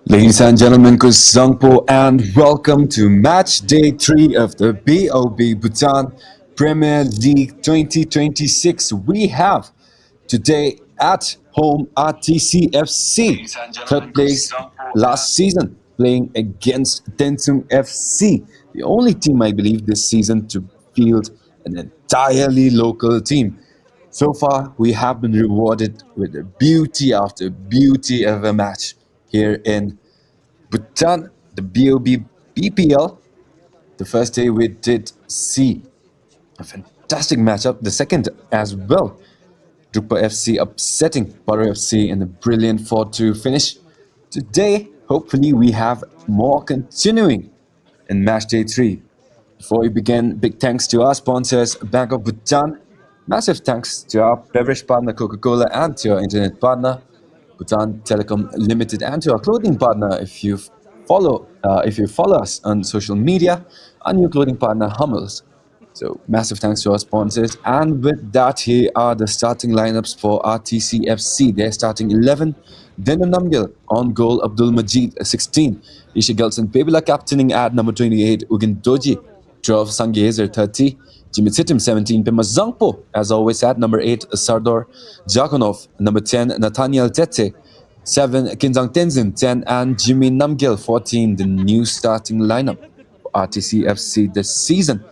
Ladies and gentlemen, Kusangpo, and welcome to match day 3 of the BoB Bhutan Premier League 2026. We have today at home RTC FC, third place last season, playing against TENSUNG FC, the only team I believe this season to field an entirely local team. So far, we have been rewarded with a beauty after beauty of a match here in Bhutan, the BoB BPL. The first day we did see a fantastic matchup. The second as well. Drukpa FC upsetting Paro FC in a brilliant 4-2 finish. Today, hopefully, we have more continuing in match day 3. Before we begin, big thanks to our sponsors, Bank of Bhutan. Massive thanks to our beverage partner, Coca-Cola, and to our internet partner, Bhutan Telecom Limited, and to our clothing partner. If you follow us on social media, our new clothing partner, Hummels. So massive thanks to our sponsors. And with that, here are the starting lineups for RTC FC. They're starting 11. Denham Namgil on goal, Abdul Majid 16. Isha Gelson Pebila captaining at number 28, Ugin Doji 12, Sangyezer 30. Jimmy Sitim 17, Pema Zangpo, as always at number 8, Sardar Jakonov, number 10, Nathaniel Tete, 7, Kinzang Tenzin 10, and Jimmy Namgil 14, the new starting lineup for RTC FC this season.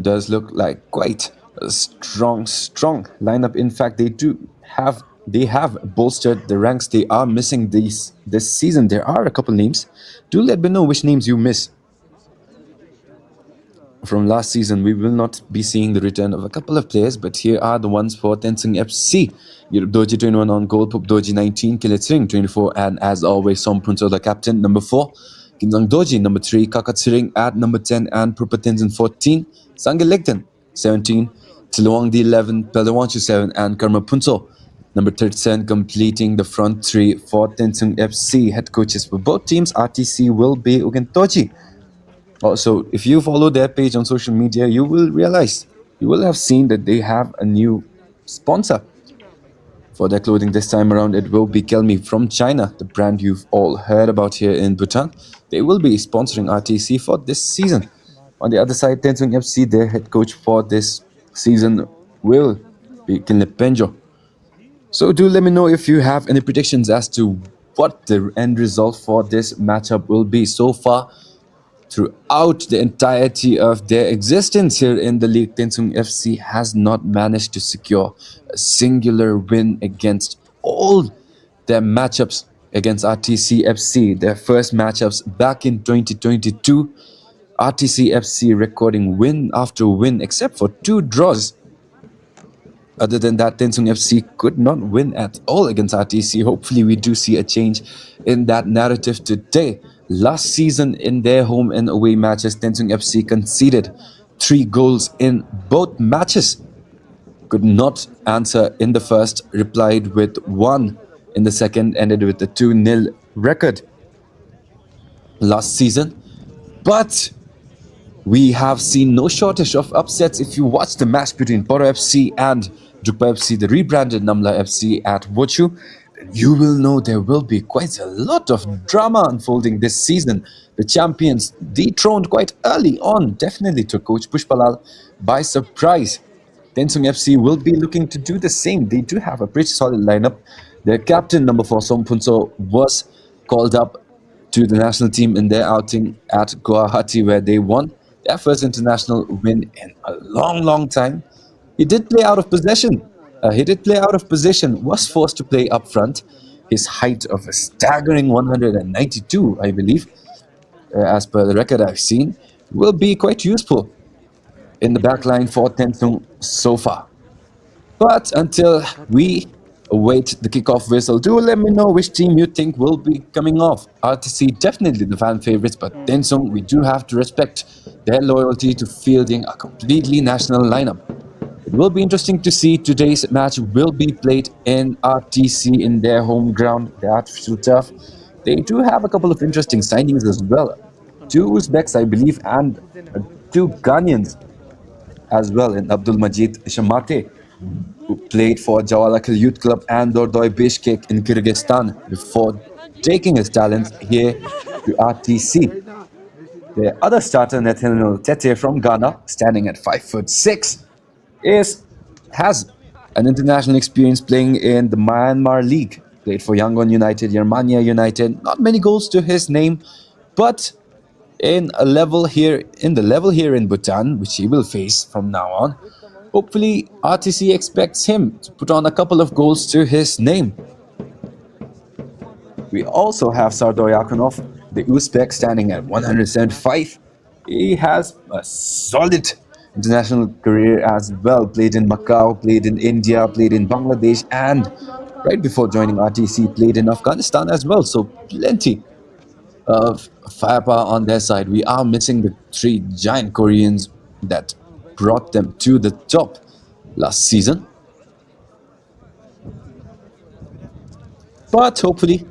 Does look like quite a strong lineup. In fact, they have bolstered the ranks. They are missing this season. There are a couple names. Do let me know which names you miss from last season. We will not be seeing the return of a couple of players, but here are the ones for TENSUNG FC. Yurup Doji 21 on goal, Pup Doji 19, Kilitsring 24, and as always, Som Punso the captain, number 4. Kinzang Doji, number 3, Kakatsring at number 10, and Purpatenzin 14, Sangelegten 17, Tiluang the 11, Pelawanchu 7, and Karma Punso, number 37, completing the front 3 for TENSUNG FC. Head coaches for both teams, RTC, will be Ugen Toji. Also, if you follow their page on social media, you will have seen that they have a new sponsor for their clothing. This time around, it will be Kelmi from China, the brand you've all heard about here in Bhutan. They will be sponsoring RTC for this season. On the other side, TENSUNG FC, their head coach for this season will be Kinlepenjo. So do let me know if you have any predictions as to what the end result for this matchup will be. So far, throughout the entirety of their existence here in the league, TENSUNG FC has not managed to secure a singular win against all their matchups against RTC FC. Their first matchups back in 2022, RTC FC recording win after win except for 2 draws. Other than that, TENSUNG FC could not win at all against RTC. Hopefully, we do see a change in that narrative today. Last season, in their home and away matches, TENSUNG FC conceded 3 goals in both matches. Could not answer in the first, replied with 1 in the second, ended with a 2-0 record last season. But we have seen no shortage of upsets. If you watch the match between Poro FC and Drukpa FC, the rebranded Namla FC at Wochu, you will know there will be quite a lot of drama unfolding this season. The champions dethroned quite early on, definitely took Coach Pushpalal by surprise. TENSUNG FC will be looking to do the same. They do have a pretty solid lineup. Their captain, number 4, Som Punso, was called up to the national team in their outing at Guwahati, where they won their first international win in a long time. He did play out of possession. Was forced to play up front. His height of a staggering 192, I believe, as per the record I've seen, will be quite useful in the backline for TENSUNG so far. But until we await the kickoff whistle, do let me know which team you think will be coming off. RTC, definitely the fan favorites, but TENSUNG, we do have to respect their loyalty to fielding a completely national lineup. It will be interesting to see. Today's match will be played in RTC in their home ground, the artificial turf. They do have a couple of interesting signings as well. two Uzbeks, I believe, and two Ghanaians as well in Abdul Majid Shamate, who played for Jawaharlal Youth Club and Dordoy Bishkek in Kyrgyzstan before taking his talents here to RTC. The other starter, Nathaniel Tete from Ghana, standing at 5'6", has an international experience playing in the Myanmar League. Played for Yangon United, Yermania United. Not many goals to his name, but in the level here in Bhutan, which he will face from now on, hopefully RTC expects him to put on a couple of goals to his name. We also have Sardar Yakunov, the Uzbek, standing at 175. He has a solid international career as well. Played in Macau, played in India, played in Bangladesh, and right before joining RTC, played in Afghanistan as well. So plenty of firepower on their side. We are missing the three giant Koreans that brought them to the top last season. But hopefully,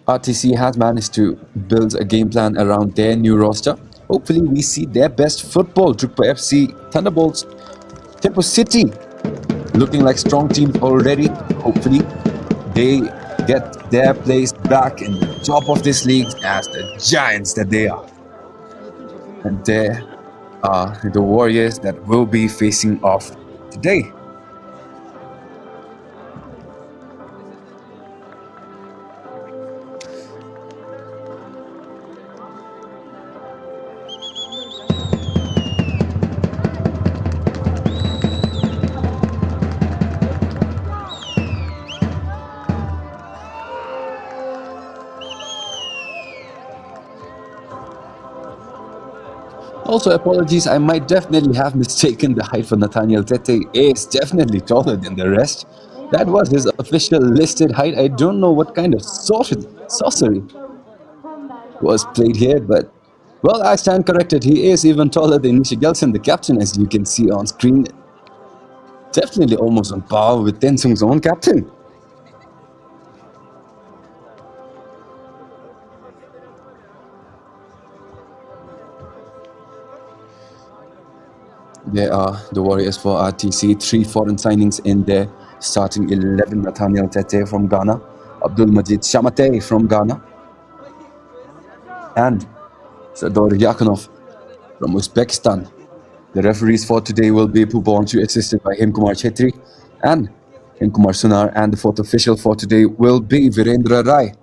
RTC has managed to build a game plan around their new roster. Hopefully, we see their best football. Drukpa FC, Thunderbolts, Tempo City, looking like strong teams already. Hopefully, they get their place back in the top of this league as the giants that they are. And there are the Warriors that will be facing off today. Also, apologies, I might definitely have mistaken the height for Nathaniel Tete. Is definitely taller than the rest. That was his official listed height. I don't know what kind of sorcery was played here, but well, I stand corrected. He is even taller than Nishi Gelson, the captain, as you can see on screen. Definitely almost on par with Tensung's own captain. There are the Warriors for RTC, 3 foreign signings in their starting 11. Nathaniel Tete from Ghana, Abdul Majid Shamate from Ghana, and Sardar Yakunov from Uzbekistan. The referees for today will be Pubawanshu, assisted by Himkumar Chetri and Himkumar Sunar, and the fourth official for today will be Virendra Rai.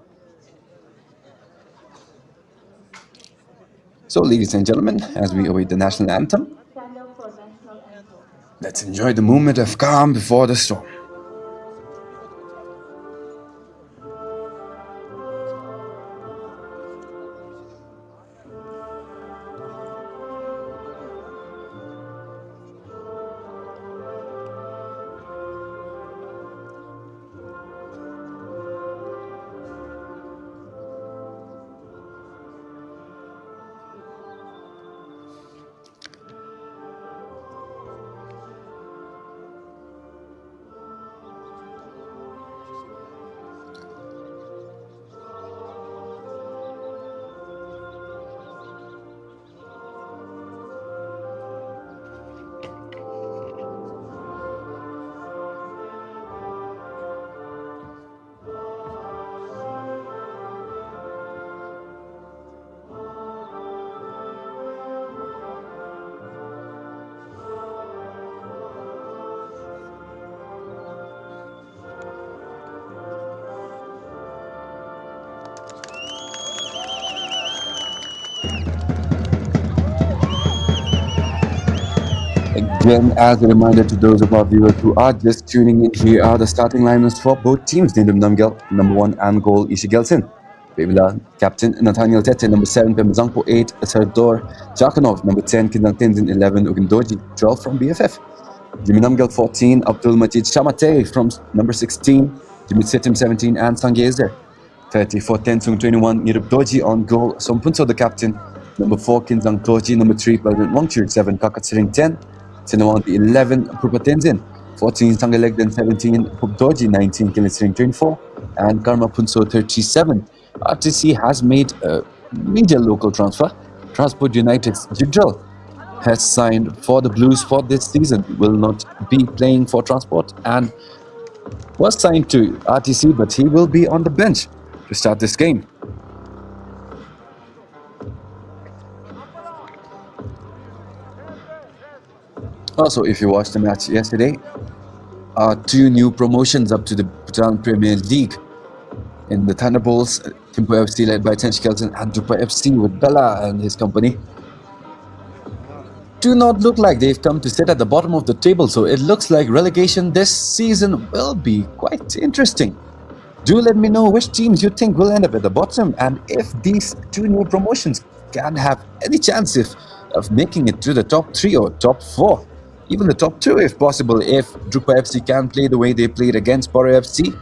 So, ladies and gentlemen, as we await the national anthem, let's enjoy the moment of calm before the storm. Again, as a reminder to those of our viewers who are just tuning in, here are the starting lineups for both teams. Nindum Namgel, number 1, and goal Ishi Gelson. Pemila, captain Nathaniel Tete, number 7, Pemazangpo 8, Sardar Jakanov, number 10, Kindang Tenzin 11, Ugindoji 12 from BFF. Jimmy Namgel 14, Abdul Majid Shamate from number 16, Jimmy Sitim 17, and Sangyezer 30 for Tensung 21, Nirub Doji on goal, Sompunso the captain, number 4, Kinzang Toji, number 3, President Wangchur 7, Kakatsering 10, Sinawang 11, Prupa Tenzin 14, Sangalegden 17, Pupdoji 19, Kilitsring 24, and Karma Punso 37. RTC has made a major local transfer. Transport United's Jigdral has signed for the Blues for this season, will not be playing for Transport and was signed to RTC, but he will be on the bench to start this game. Also, if you watched the match yesterday, two new promotions up to the Bhutan Premier League. In the Thunderbolts, Timpo FC led by Tench Kelton and Drupa FC with Bella and his company do not look like they've come to sit at the bottom of the table, so it looks like relegation this season will be quite interesting. Do let me know which teams you think will end up at the bottom and if these two new promotions can have any chance of making it to the top 3 or top 4. Even the top 2 if possible, if Drupa FC can play the way they played against Poro FC.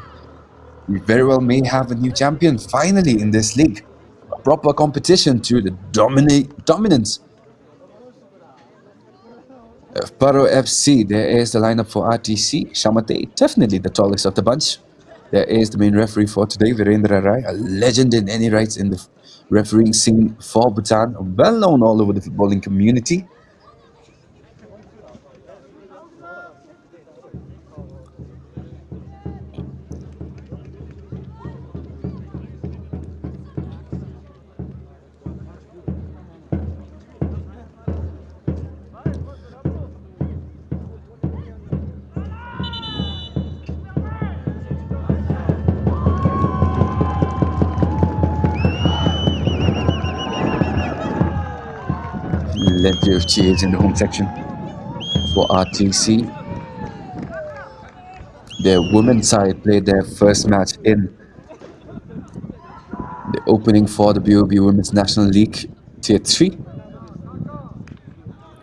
We very well may have a new champion finally in this league. A proper competition to the dominance of Paro FC. There is the lineup for RTC. Shamate, definitely the tallest of the bunch. There is the main referee for today, Virendra Rai, a legend in any rights in the refereeing scene for Bhutan, well known all over the footballing community. Plenty of cheers in the home section for RTC. Their women's side played their first match in the opening for the BoB Women's National League Tier 3.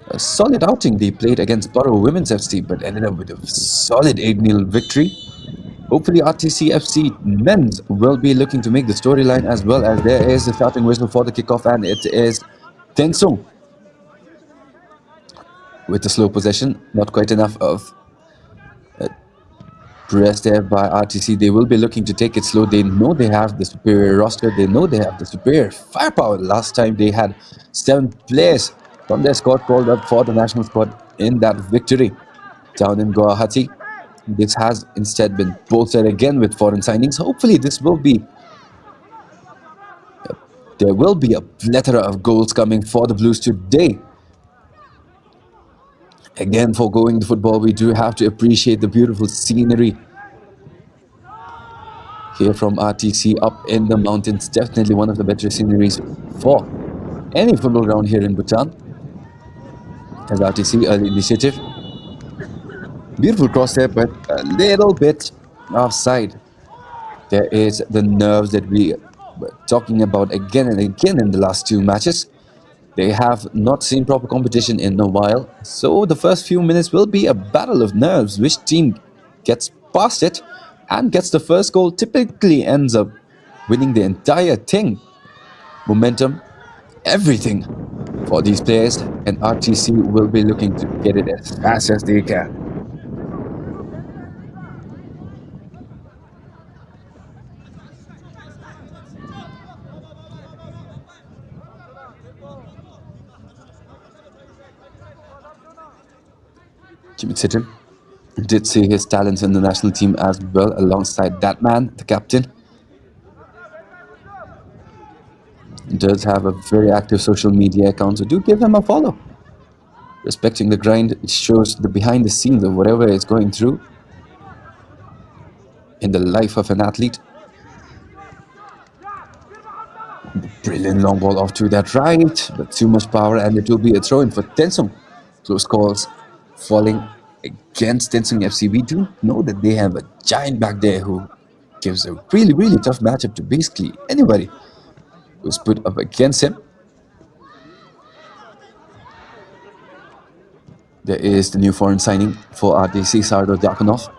A solid outing they played against Borough Women's FC, but ended up with a solid 8-0 victory. Hopefully RTC FC men's will be looking to make the storyline as well, as there is the starting whistle for the kickoff, and it is TENSUNG with the slow possession. Not quite enough of press there by RTC. They will be looking to take it slow. They know they have the superior roster. They know they have the superior firepower. Last time they had 7 players from their squad called up for the national squad in that victory down in Guwahati. This has instead been bolstered again with foreign signings. Hopefully this will be... There will be a plethora of goals coming for the Blues today. Again, for going the football, we do have to appreciate the beautiful scenery here from RTC up in the mountains. Definitely one of the better sceneries for any football ground here in Bhutan. As RTC, early initiative. Beautiful cross there, but a little bit offside. There is the nerves that we were talking about again and again in the last 2 matches. They have not seen proper competition in a while, so the first few minutes will be a battle of nerves. Which team gets past it and gets the first goal typically ends up winning the entire thing. Momentum, everything for these players, and RTC will be looking to get it as fast as they can. Jimmy Sitton did see his talents in the national team as well, alongside that man, the captain. He does have a very active social media account, so do give him a follow. Respecting the grind, it shows the behind the scenes of whatever is going through in the life of an athlete. Brilliant long ball off to that right, but too much power, and it will be a throw-in for TENSUNG. Close calls falling against TENSUNG FC. We do know that they have a giant back there who gives a really, really tough matchup to basically anybody who's put up against him. There is the new foreign signing for RTC, Sardo Diakonov.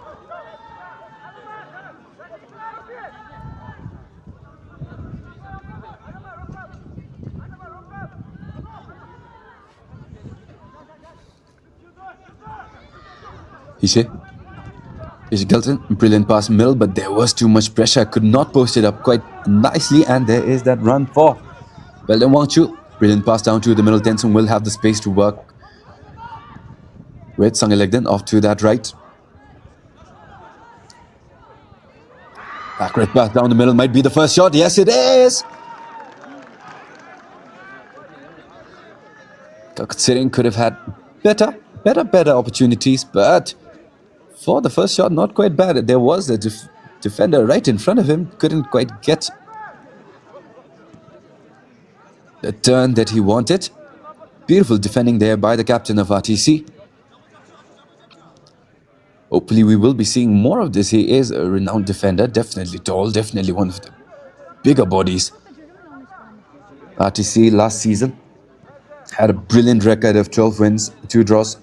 Hishe Gilton, brilliant pass Mill, but there was too much pressure. Could not post it up quite nicely, and there is that run for Weldon Wangchu. Brilliant pass down to the middle. TENSUNG will have the space to work with Sangalegden off to that right. Accurate pass down the middle might be the first shot. Yes, it is. Kakutsiring could have had better opportunities, but for the first shot, not quite bad. There was a defender right in front of him. Couldn't quite get the turn that he wanted. Beautiful defending there by the captain of RTC. Hopefully we will be seeing more of this. He is a renowned defender, definitely tall, definitely one of the bigger bodies. RTC last season had a brilliant record of 12 wins, 2 draws,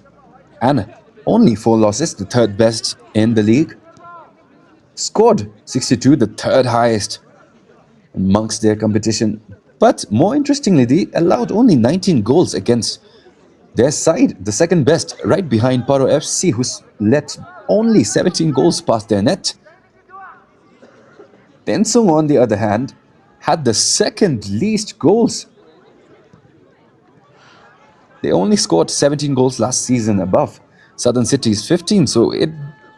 and only 4 losses, the third best in the league. Scored 62, the third highest amongst their competition. But more interestingly, they allowed only 19 goals against their side, the second best, right behind Paro FC, who's let only 17 goals past their net. TENSUNG, on the other hand, had the second least goals. They only scored 17 goals last season above Southern City's 15, so it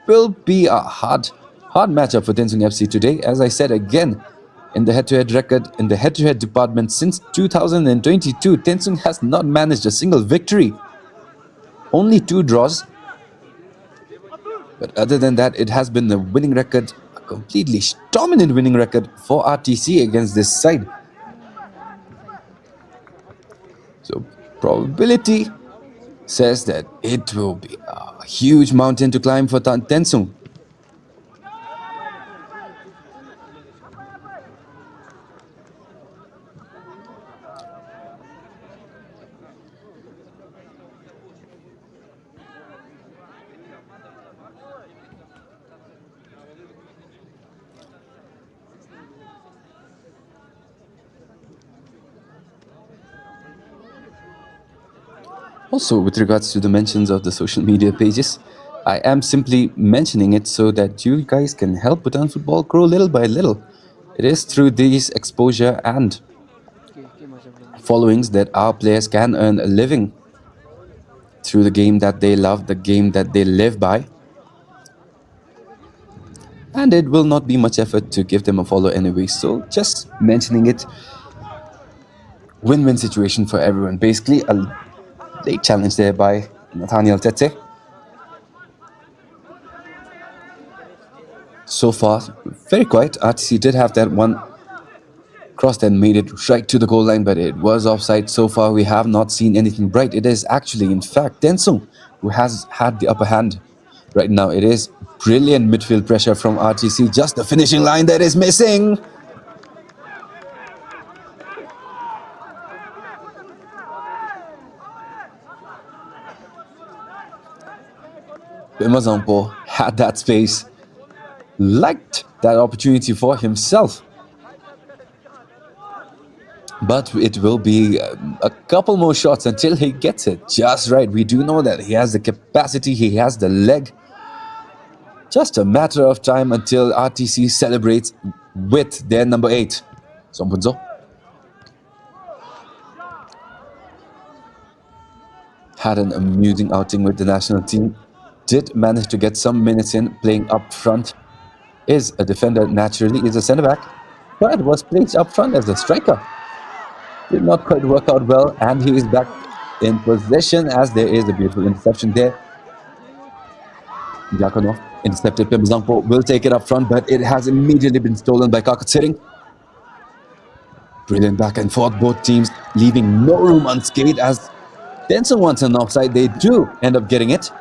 will be a hard matchup for TENSUNG FC today. As I said again, in the head-to-head record, in the head-to-head department since 2022, TENSUNG has not managed a single victory. Only 2 draws. But other than that, it has been a winning record, a completely dominant winning record for RTC against this side. So probability says that it will be a huge mountain to climb for TENSUNG. Also, with regards to the mentions of the social media pages, I am simply mentioning it so that you guys can help Bhutan football grow little by little. It is through these exposure and followings that our players can earn a living through the game that they love, the game that they live by. And it will not be much effort to give them a follow anyway, so just mentioning it, win-win situation for everyone. Basically, a late challenge there by Nathaniel Tete. So far, very quiet. RTC did have that one cross that made it right to the goal line, but it was offside. So far, we have not seen anything bright. It is actually, in fact, TENSUNG who has had the upper hand right now. It is brilliant midfield pressure from RTC. Just the finishing line that is missing. Bimazampo had that space, liked that opportunity for himself. But it will be a couple more shots until he gets it just right. We do know that he has the capacity, he has the leg. Just a matter of time until RTC celebrates with their number 8. Sompunzo had an amusing outing with the national team. Did manage to get some minutes in playing up front. Is a defender naturally, is a centre-back, but was placed up front as a striker. Did not quite work out well, and he is back in possession as there is a beautiful interception there. Yakonov intercepted. Pemzangpo will take it up front, but it has immediately been stolen by Kakutsiring. Brilliant back and forth, both teams leaving no room unscathed as TENSUNG wants an offside. They do end up getting it.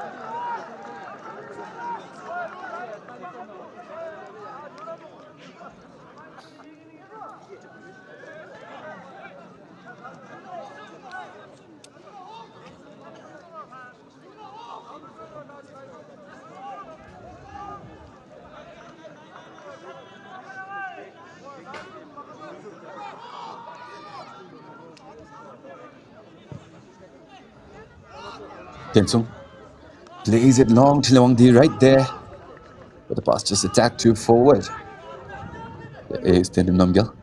TENSUNG plays it long to Lewangdi right there. But the pass just attacked to forward. There is Tenim Namgyal.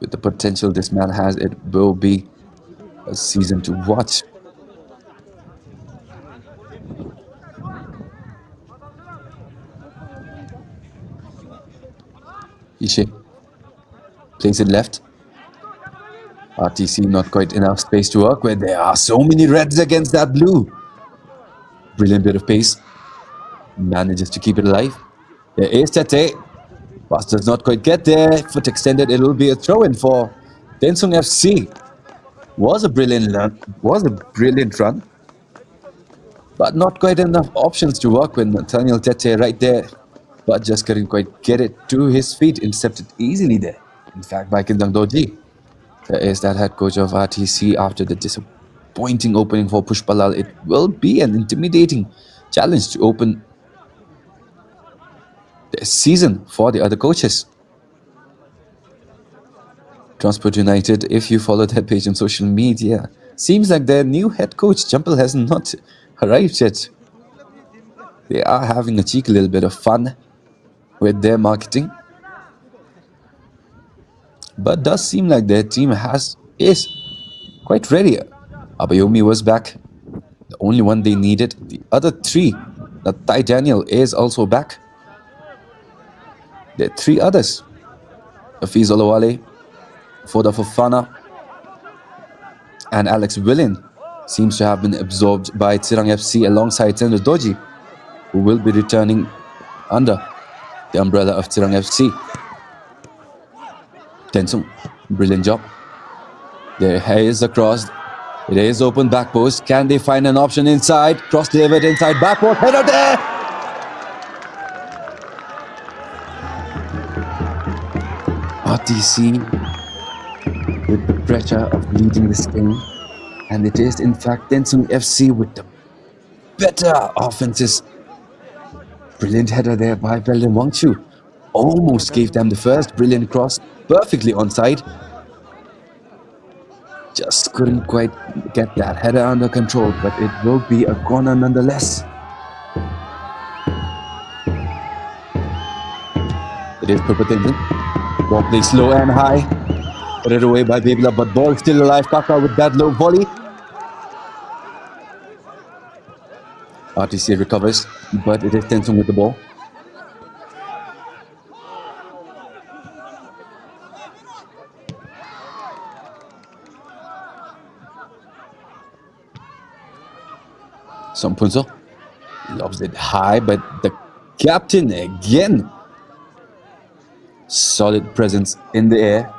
With the potential this man has, it will be a season to watch. Ishe plays it left. RTC not quite enough space to work with. There are so many reds against that blue. Brilliant bit of pace. Manages to keep it alive. There is Tete. Pass does not quite get there. Foot extended. It will be a throw-in for TENSUNG FC. Was a brilliant run. But not quite enough options to work with. Nathaniel Tete right there. But just couldn't quite get it to his feet. Intercepted easily there. In fact, by Kinzang Doji. There is that head coach of RTC after the disappointing opening for Pushpalal. It will be an intimidating challenge to open the season for the other coaches. Transport United, if you follow their page on social media, seems like their new head coach, Jampal, has not arrived yet. They are having a cheeky little bit of fun with their marketing. But does seem like their team is quite ready. Abayomi was back, the only one they needed. The other three, Tai Daniel is also back. There are three others. Hafiz Olawale, Foda Fofana, and Alex Willin seems to have been absorbed by Tirang FC alongside Tendo Doji, who will be returning under the umbrella of Tirang FC. TENSUNG, brilliant job. There is a cross. It is open back post. Can they find an option inside? Cross delivered inside back post. Header there! RTC with the pressure of leading this game. And it is in fact TENSUNG FC with the better offenses. Brilliant header there by Belden Wangchu. Almost gave them the first. Brilliant cross. Perfectly onside. Just couldn't quite get that header under control, but it will be a corner nonetheless. It is Pupatindan. Ball plays slow and high. Put it away by Bebla, but ball still alive. Kaka with that low volley. RTC recovers, but it is TENSUNG with the ball. Sampunso lobs it high, but the captain again. Solid presence in the air.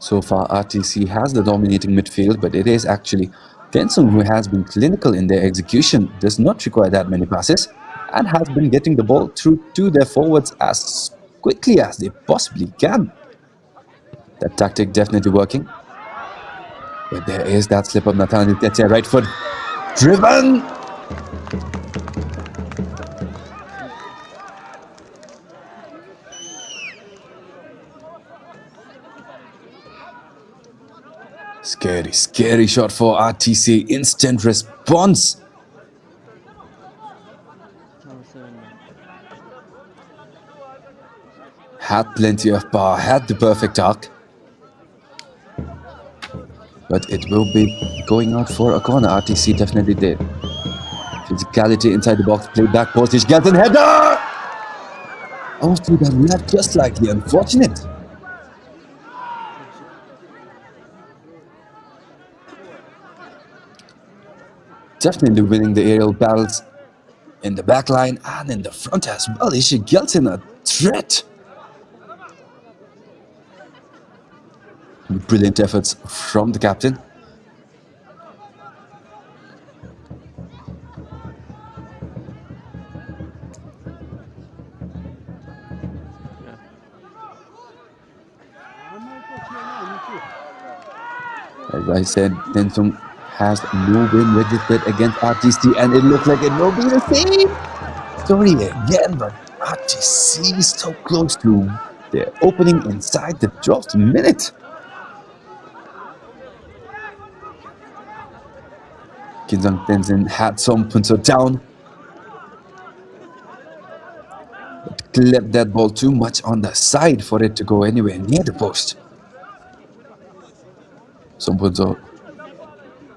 So far, RTC has the dominating midfield, but it is actually TENSUNG who has been clinical in their execution, does not require that many passes, and has been getting the ball through to their forwards as quickly as they possibly can. That tactic definitely working. But there is that slip of Nathaniel Tete, right foot driven. Scary, scary shot for RTC. Instant response. Had plenty of power, had the perfect arc. But it will be going out for a corner. RTC definitely did. Physicality inside the box, play back post, Gelton header! Oh, to the left, just slightly unfortunate. Definitely winning the aerial battles in the back line and in the front as well. Gelton a threat. Brilliant efforts from the captain. As I said, TENSUNG has no win registered against RTC, and it looks like it will be the same. story again, but RTC is so close to their opening inside the 12th minute. TENSUNG had some puncher down, but clipped that ball too much on the side for it to go anywhere near the post. Puncher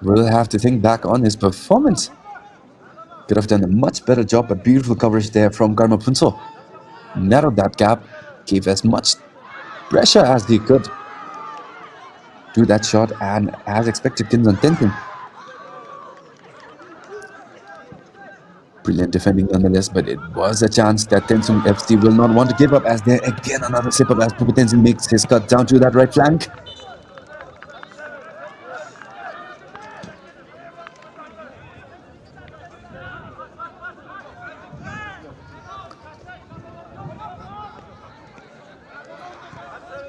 will have to think back on his performance. Could have done a much better job, but beautiful coverage there from Karma Punso. Narrowed that gap, gave as much pressure as he could to that shot, and as expected, TENSUNG. Brilliant defending nonetheless, but it was a chance that TENSUNG FC will not want to give up, as there again another slip up as TENSUNG makes his cut down to that right flank.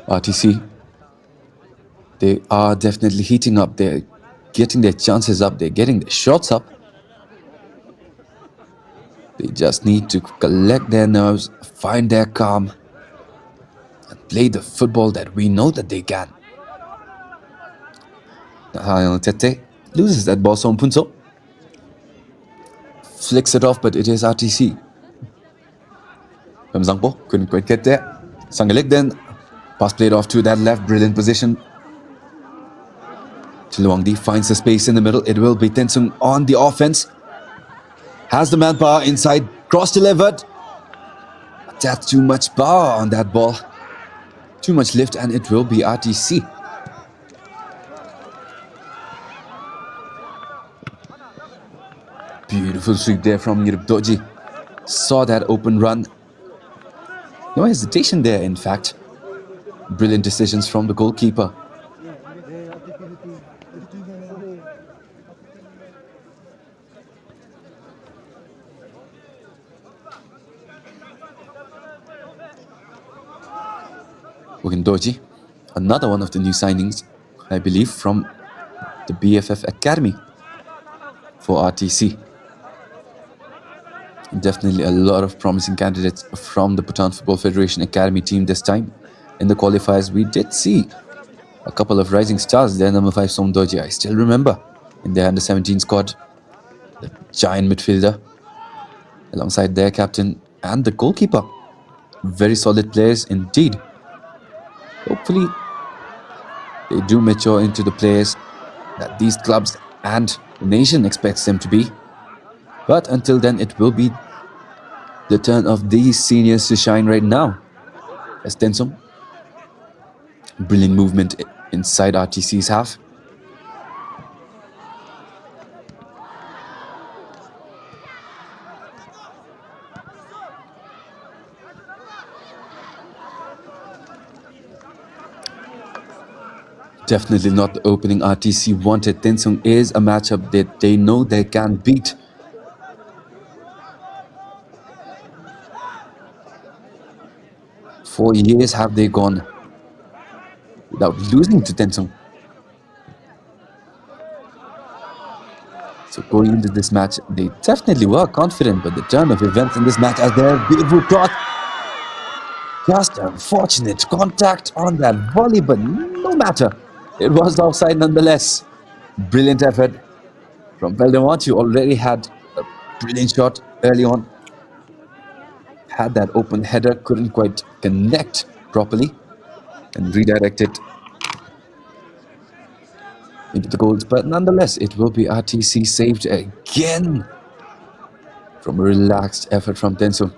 RTC, they are definitely heating up. They're getting their chances up. They're getting their shots up. They just need to collect their nerves, find their calm, and play the football that we know that they can. Tete loses that ball, Punso. Flicks it off, but it is RTC. Zangpo couldn't quite get there. Sangalik then. Pass played off to that left, brilliant position. Chiluangdi finds the space in the middle. It will be TENSUNG on the offense. Has the manpower inside, cross delivered. That's too much power on that ball. Too much lift, and it will be RTC. Beautiful sweep there from Doji. Saw that open run. No hesitation there, in fact. Brilliant decisions from the goalkeeper. Doji, another one of the new signings, I believe, from the BFF Academy for RTC. Definitely a lot of promising candidates from the Bhutan Football Federation Academy team this time. In the qualifiers, we did see a couple of rising stars there. Number 5, Doji, I still remember, in their under-17 squad. The giant midfielder, alongside their captain and the goalkeeper. Very solid players indeed. Hopefully, they do mature into the players that these clubs and the nation expects them to be. But until then, it will be the turn of these seniors to shine right now. As TENSUNG, brilliant movement inside RTC's half. Definitely not the opening RTC wanted. TENSUNG is a matchup that they know they can beat. For years have they gone without losing to TENSUNG. So going into this match, they definitely were confident, but the turn of events in this match, as their beautiful cross, just unfortunate contact on that volley, but no matter. It was offside nonetheless. Brilliant effort from Veldemont, who already had a brilliant shot early on. Had that open header, couldn't quite connect properly, and redirect it into the goals. But nonetheless, it will be RTC saved again from a relaxed effort from TENSUNG.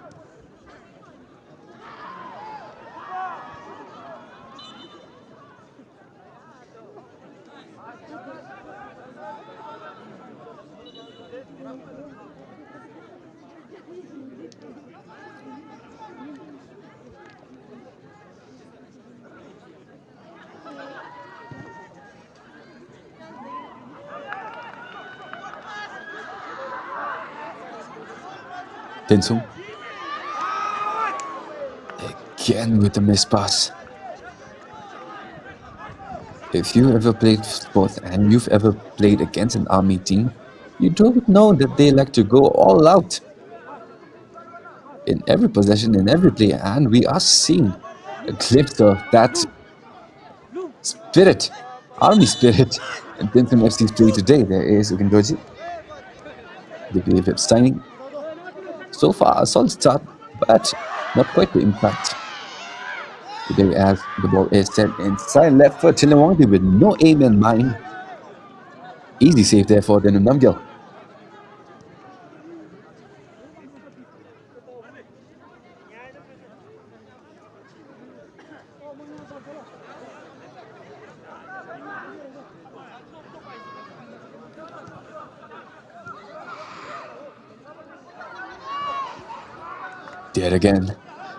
TENSUNG again with the missed pass. If you ever played sports and you've ever played against an army team, you don't know that they like to go all out. in every possession, in every play, and we are seeing a glimpse of that spirit, army spirit, in TENSUNG FC's play today. There is Ukindoji. They believe abstaining. So far, a solid start, but not quite the impact today as the ball is sent inside left for Chinawangdi with no aim in mind. Easy save there for Denum Namgyal. There again,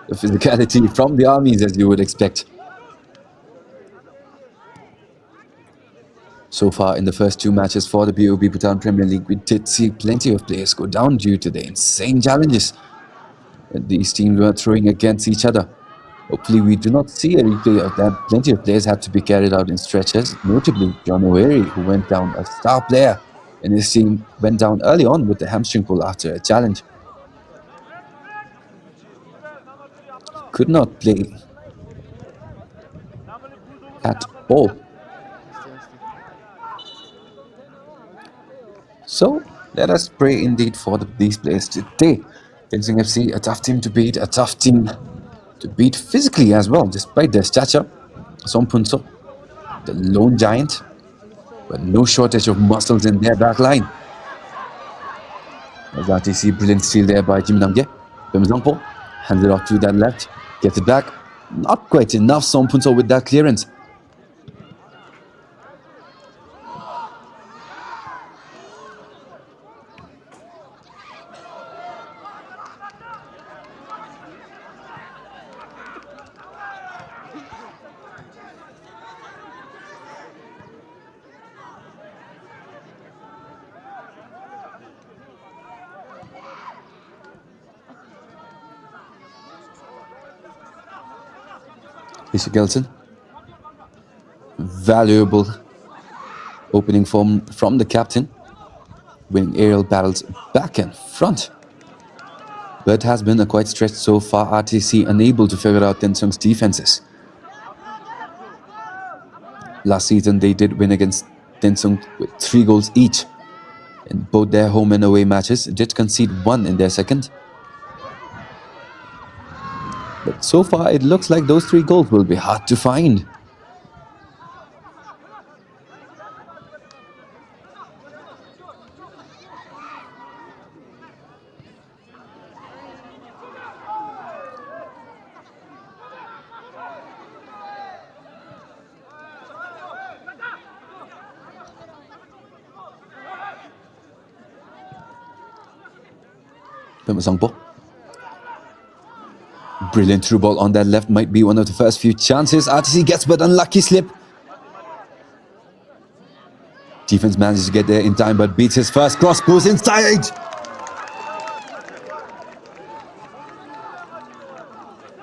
the physicality from the armies as you would expect. So far in the first two matches for the BoB Bhutan Premier League, we did see plenty of players go down due to the insane challenges that these teams were throwing against each other. Hopefully we do not see a replay of that. Plenty of players had to be carried out in stretches, notably John O'Leary, who went down, a star player in his team, went down early on with the hamstring pull after a challenge. Could not play at all. So let us pray indeed for these players today. TENSUNG FC, a tough team to beat, a tough team to beat physically as well, despite their stature. Sompunso, the lone giant, but no shortage of muscles in their back line. As RTC, brilliant steal there by Jim Namge. Bemzangpo hands it off to that left, gets it back. Not quite enough, Sompunso with that clearance. Fisher Gelson. Valuable opening from the captain, winning aerial battles back and front. But has been a quite stretch so far. RTC unable to figure out TENSUNG's defenses. Last season they did win against TENSUNG with 3 goals each in both their home and away matches. Did concede 1 in their second. But so far it looks like those 3 goals will be hard to find. Sangpo. Brilliant through ball on that left, might be one of the first few chances. RTC gets but unlucky slip. Defense manages to get there in time but beats his first cross, goes inside.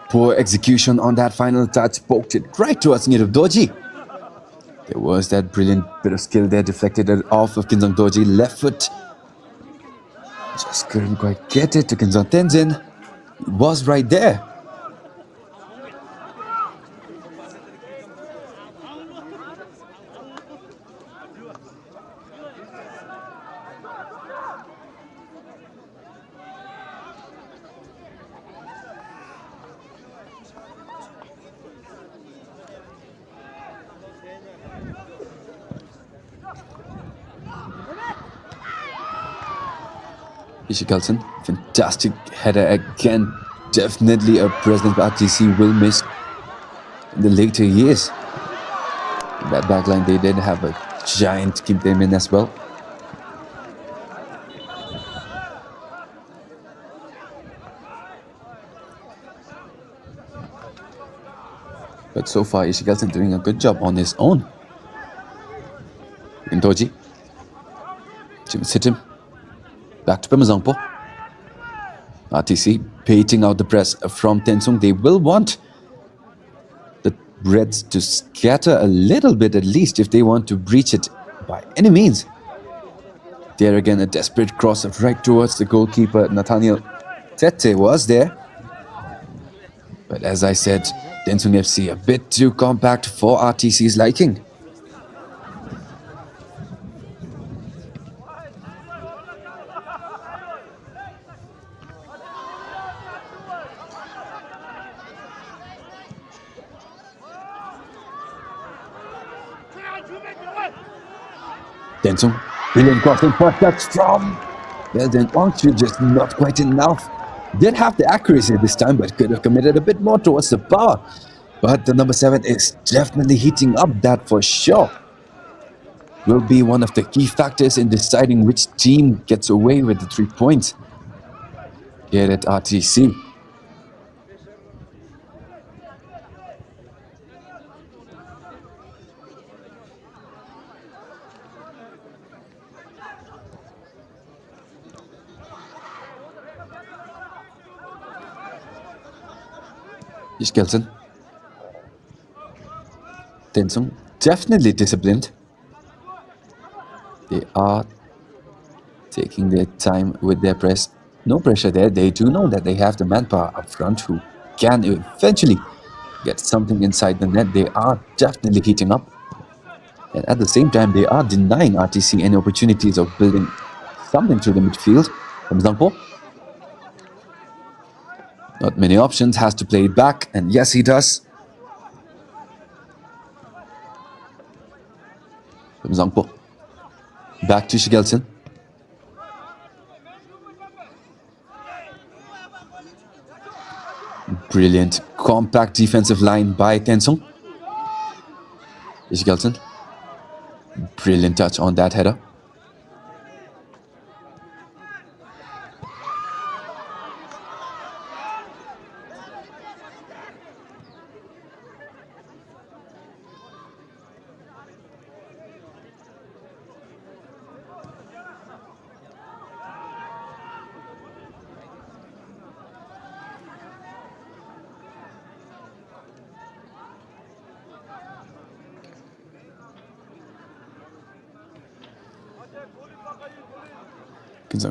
Poor execution on that final touch, poked it right towards Nirab Doji. There was that brilliant bit of skill there, deflected it off of Kinsang Doji, left foot. Just couldn't quite get it to Kinsang Tenzin. He was right there. Carlson, fantastic header again. Definitely a presence RTC will miss in the later years. In that backline, they did have a giant Kim Tae-min as well. But so far, Ishigelson doing a good job on his own. Indoji. Jim hit him. Back to Pemazangpo. RTC baiting out the press from TENSUNG. They will want the Reds to scatter a little bit at least if they want to breach it by any means. There again, a desperate cross right towards the goalkeeper, Nathaniel. Tete was there. But as I said, TENSUNG FC a bit too compact for RTC's liking. TENSUNG, brilliant crossing, first touch from Belden onto, just not quite enough. Did have the accuracy this time, but could have committed a bit more towards the power. But the number 7 is definitely heating up, that for sure. Will be one of the key factors in deciding which team gets away with the 3 points here at RTC. Gelsen. TENSUNG definitely disciplined. They are taking their time with their press. No pressure there. They do know that they have the manpower up front who can eventually get something inside the net. They are definitely heating up. And at the same time, they are denying RTC any opportunities of building something through the midfield. From Zangpo. Not many options, has to play it back, and yes, he does. From Zangpo. Back to Shigelsen. Brilliant, compact defensive line by TENSUNG. Shigelsen. Brilliant touch on that header.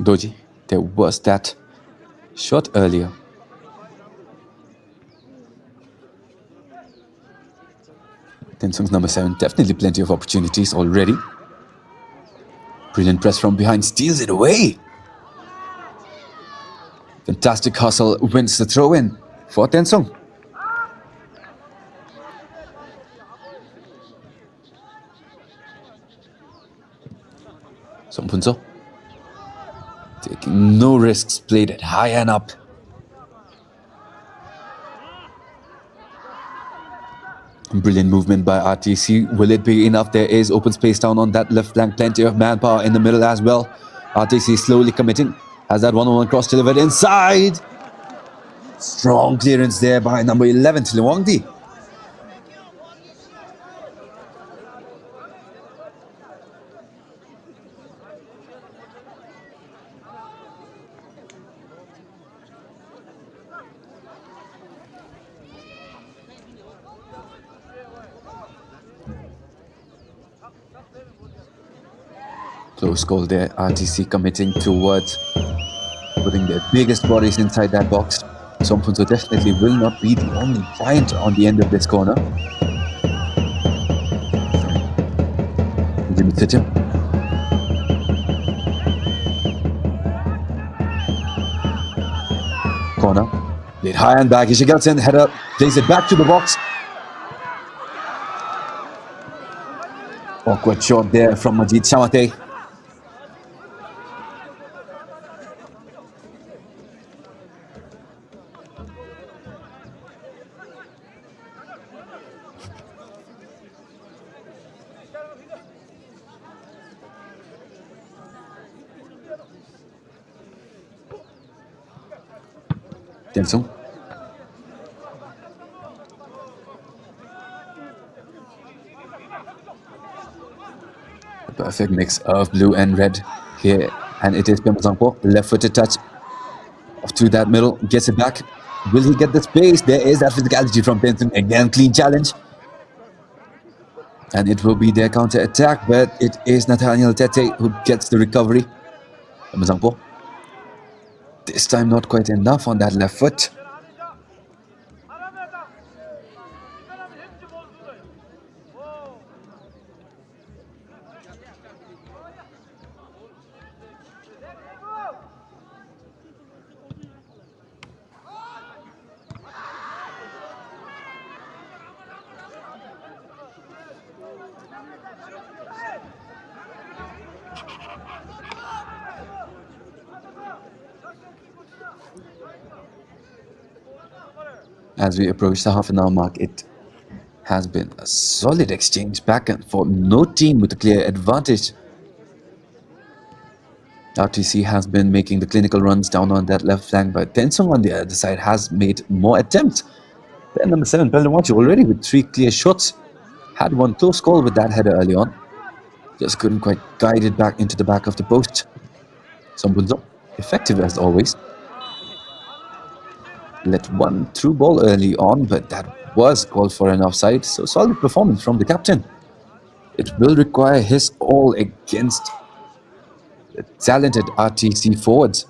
Doji, there was that shot earlier. TENSUNG's number 7, definitely plenty of opportunities already. Brilliant press from behind, steals it away. Fantastic hustle, wins the throw-in for TENSUNG. Sompunso. Taking no risks, played it high and up. Brilliant movement by RTC. Will it be enough? There is open space down on that left flank. Plenty of manpower in the middle as well. RTC slowly committing. Has that one-on-one cross delivered inside. Strong clearance there by number 11, Tiliwangdi. Close goal there. RTC committing towards putting their biggest bodies inside that box. Sompunso definitely will not be the only giant on the end of this corner. Jimmy Sitcham. Corner. Played high and back. Ishigelsen header. Plays it back to the box. Awkward shot there from Majid Shamate. TENSUNG. A perfect mix of blue and red here, and it is Zangpo. Left-footed touch off to that middle, gets it back. Will he get the space? There is that physicality from TENSUNG. Again, clean challenge. And it will be their counter-attack, but it is Nathaniel Tete who gets the recovery. Zangpo. This time not quite enough on that left foot. As we approach the half-an-hour mark, it has been a solid exchange back and forth. No team with a clear advantage. RTC has been making the clinical runs down on that left flank, but TENSUNG on the other side has made more attempts. Player number 7, Pellewachi, already with 3 clear shots. Had one close call with that header early on. Just couldn't quite guide it back into the back of the post. Sombunzo, effective as always. Let one through ball early on, but that was called for an offside. So solid performance from the captain. It will require his all against the talented RTC forwards.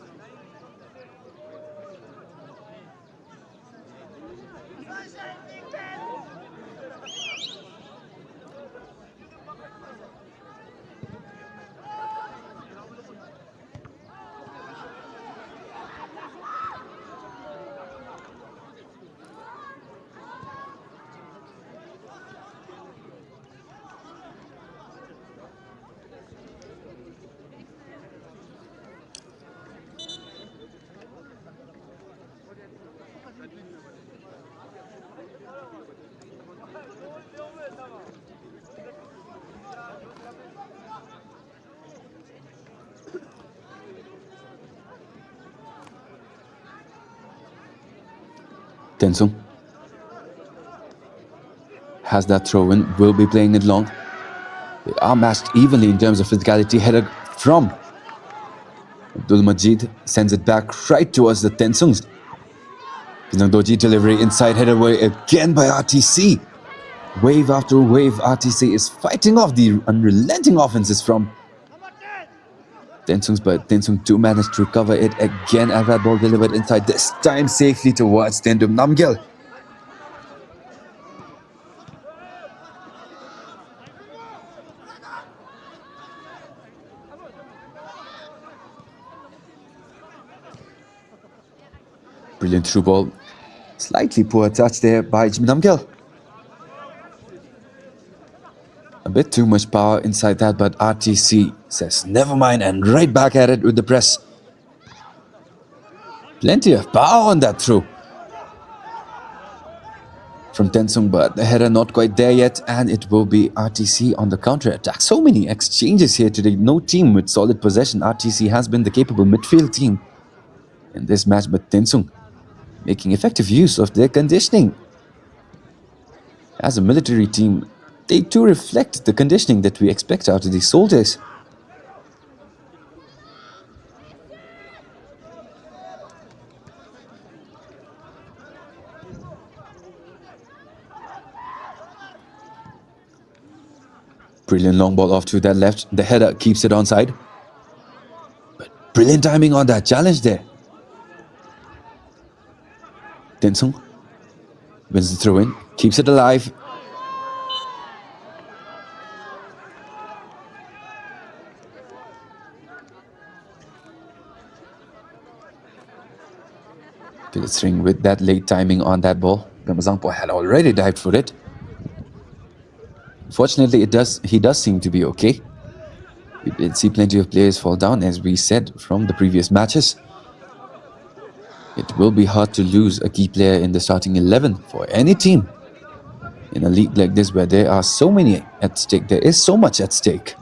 TENSUNG has that throw in, will be playing it long. They are matched evenly in terms of physicality. Header from Abdul Majid sends it back right towards the TENSUNGs. Doji delivery inside, header away again by RTC. Wave after wave, RTC is fighting off the unrelenting offenses from TENSUNGs, but TENSUNG do manage to recover it again as that ball delivered inside, this time safely towards Tendum Namgyal. Brilliant through ball. Slightly poor touch there by Jim Namgyal. A bit too much power inside that, but RTC says never mind and right back at it with the press. Plenty of power on that throw from TENSUNG, but the header not quite there yet, and it will be RTC on the counter-attack. So many exchanges here today. No team with solid possession. RTC has been the capable midfield team in this match, but TENSUNG making effective use of their conditioning. As a military team, they do reflect the conditioning that we expect out of these soldiers. Brilliant long ball off to that left. The header keeps it onside. But brilliant timing on that challenge there. TENSUNG wins the throw in, keeps it alive. Pilistring with that late timing on that ball. Gamazangpo had already dived for it. Fortunately, he does seem to be okay. We did see plenty of players fall down, as we said from the previous matches. It will be hard to lose a key player in the starting 11 for any team in a league like this where there are so many at stake. There is so much at stake.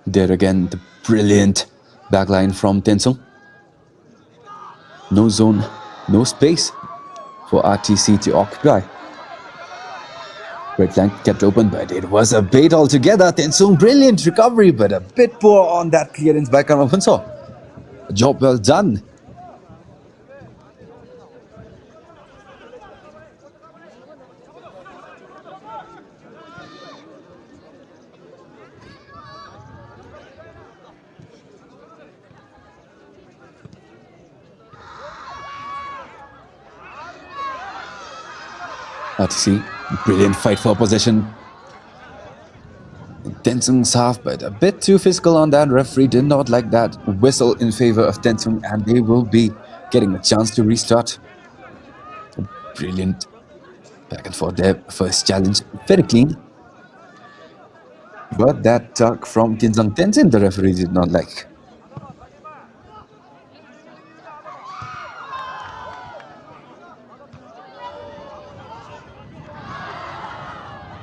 There again, the brilliant backline from TENSUNG. No zone, no space for RTC to occupy. Right flank kept open, but it was a bait altogether. TENSUNG, brilliant recovery, but a bit poor on that clearance by Karmapunso. A job well done. RTC, brilliant fight for possession. TENSUNG's half, but a bit too physical on that. Referee did not like that whistle in favor of TENSUNG, and they will be getting a chance to restart. Brilliant back and forth there. First challenge, very clean. But that tuck from Kinsung Tenzin, the referee did not like.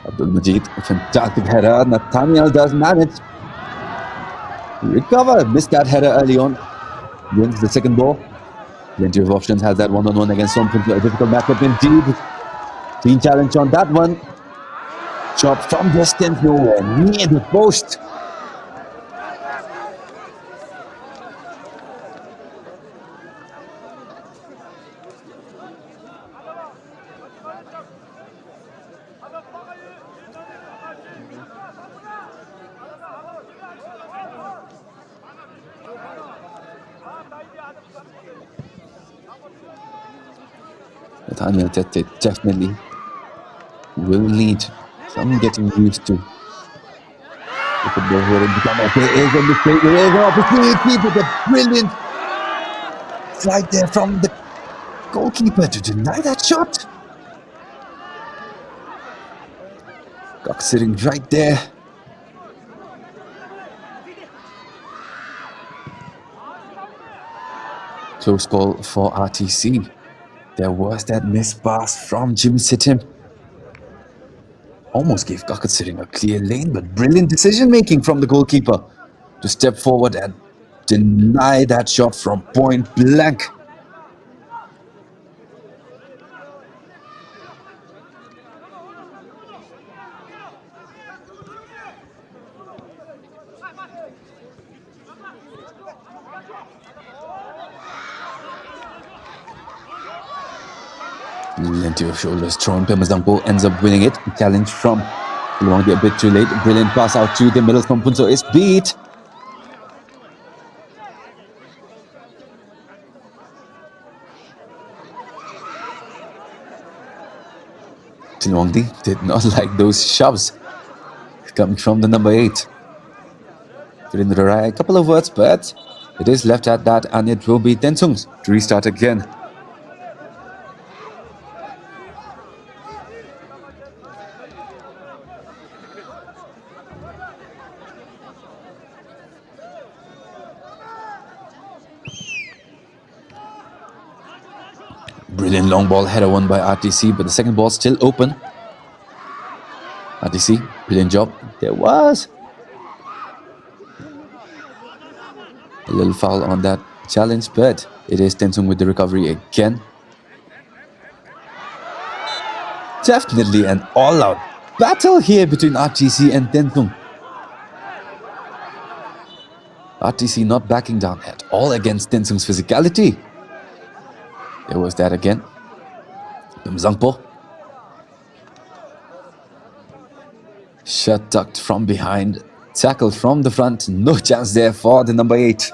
Abdul Majid, fantastic header. Nathaniel does manage to recover. Missed that header early on. Wins the second ball. Plenty of options. Has that one-on-one against Sompunso. A difficult matchup indeed. Clean challenge on that one. Shot from distance, nowhere near the post. Nathaniel Tete definitely will need some getting used to. The football here in Bhutan. There is a mistake. There is an opportunity, but a brilliant flight there from the goalkeeper to deny that shot. Cock sitting right there. Close call for RTC. There was that missed pass from Jimmy Sittim. Almost gave Gakatsering a clear lane, but brilliant decision making from the goalkeeper to step forward and deny that shot from point blank. Plenty of shoulders thrown. Pemazangpo ends up winning it. Challenge from Luangdi a bit too late. Brilliant pass out to the middle. Sompunso is beat. Luangdi did not like those shoves coming from the number 8. A couple of words, but it is left at that, and it will be TENSUNG to restart again. Brilliant long ball header won by RTC, but the second ball still open. RTC, brilliant job. There was a little foul on that challenge, but it is TENSUNG with the recovery again. Definitely an all-out battle here between RTC and TENSUNG. RTC not backing down at all against TENSUNG's physicality. There was that again. Zangpo. Shot tucked from behind. Tackled from the front. No chance there for the number 8.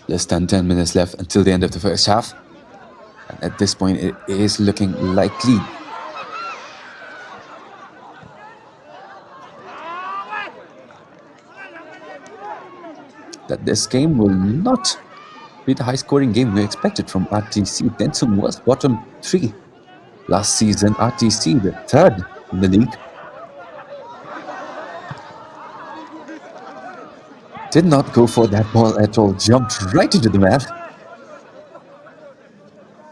Less than 10 minutes left until the end of the first half. And at this point, it is looking likely that this game will not be the high-scoring game we expected from RTC. TENSUNG was bottom 3 last season. RTC, the 3rd in the league. Did not go for that ball at all. Jumped right into the man.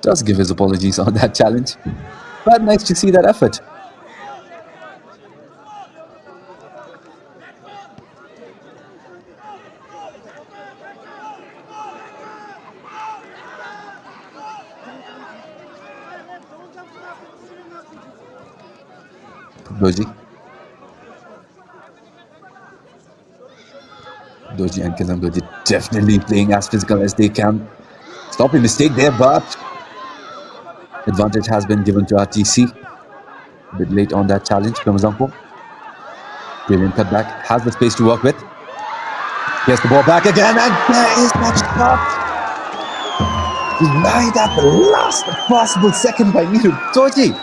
Does give his apologies on that challenge. But nice to see that effort. Doji. Doji and Kazam Doji definitely playing as physical as they can. Stopping mistake there, but advantage has been given to RTC. A bit late on that challenge. Ramazanpo. Brilliant cutback. Has the space to work with. Gets the ball back again, and there is that shot. Denied at the last possible second by Miru Doji.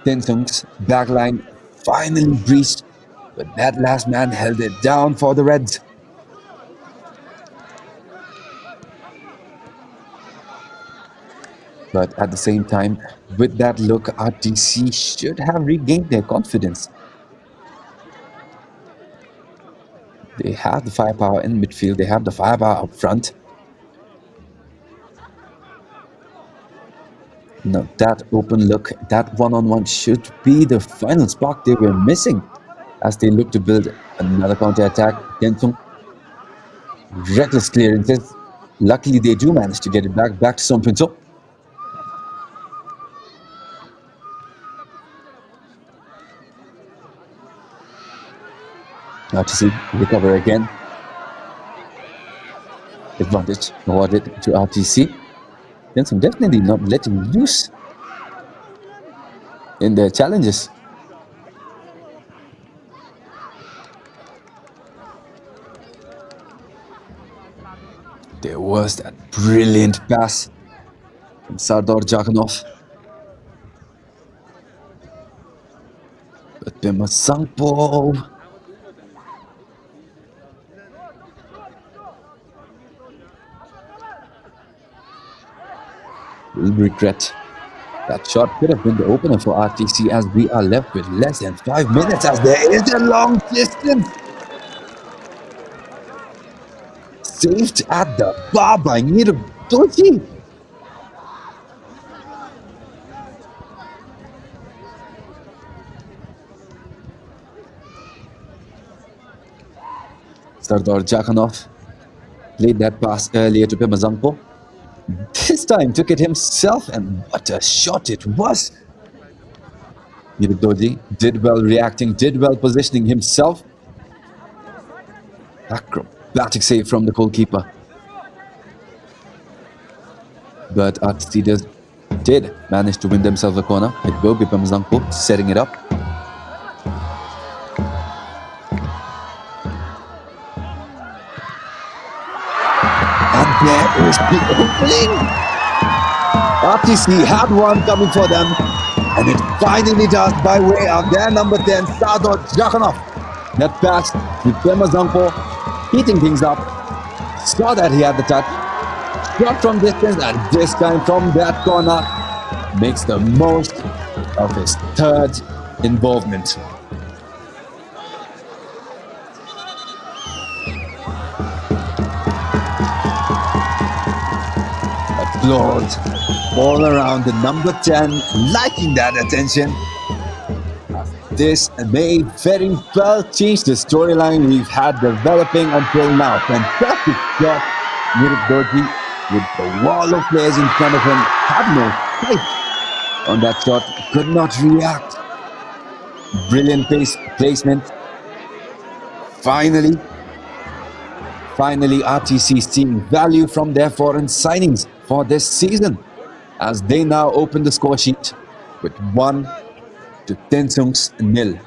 TENSUNG's backline finally breached, but that last man held it down for the Reds. But at the same time, with that look, RTC should have regained their confidence. They have the firepower in midfield, they have the firepower up front. Now that open look, that one-on-one should be the final spark they were missing as they look to build another counter-attack. TENSUNG, reckless clearances. Luckily, they do manage to get it back to Sompinso. RTC recover again. Advantage awarded to RTC. TENSUNG definitely not letting loose in their challenges. There was that brilliant pass from Sardar Jakhanov. But Pemazangpo will regret. That shot could have been the opener for RTC as we are left with less than 5 minutes as there is a long distance. Saved at the bar by Miru Doji. Sardar Jakhanov played that pass earlier to Pemazangpo. This time took it himself, and what a shot it was. Miru Doji did well reacting, did well positioning himself. Acrobatic save from the goalkeeper. But RTC did manage to win themselves a corner. It will be Pemazangpo setting it up. And there is the opening. RTC had one coming for them, and it finally does by way of their number 10, Sardar Jakhanov. That pass to Pemazangpo, heating things up. Saw that he had the touch. Shot from distance, and this time from that corner makes the most of his third involvement. Applause all around the number 10, liking that attention. This may very well change the storyline we've had developing until now. Fantastic shot, Miru Doji, with the wall of players in front of him, had no sight on that shot, could not react. Brilliant placement. Finally, RTC seeing value from their foreign signings for this season as they now open the score sheet with 1 to TENSUNG's 0.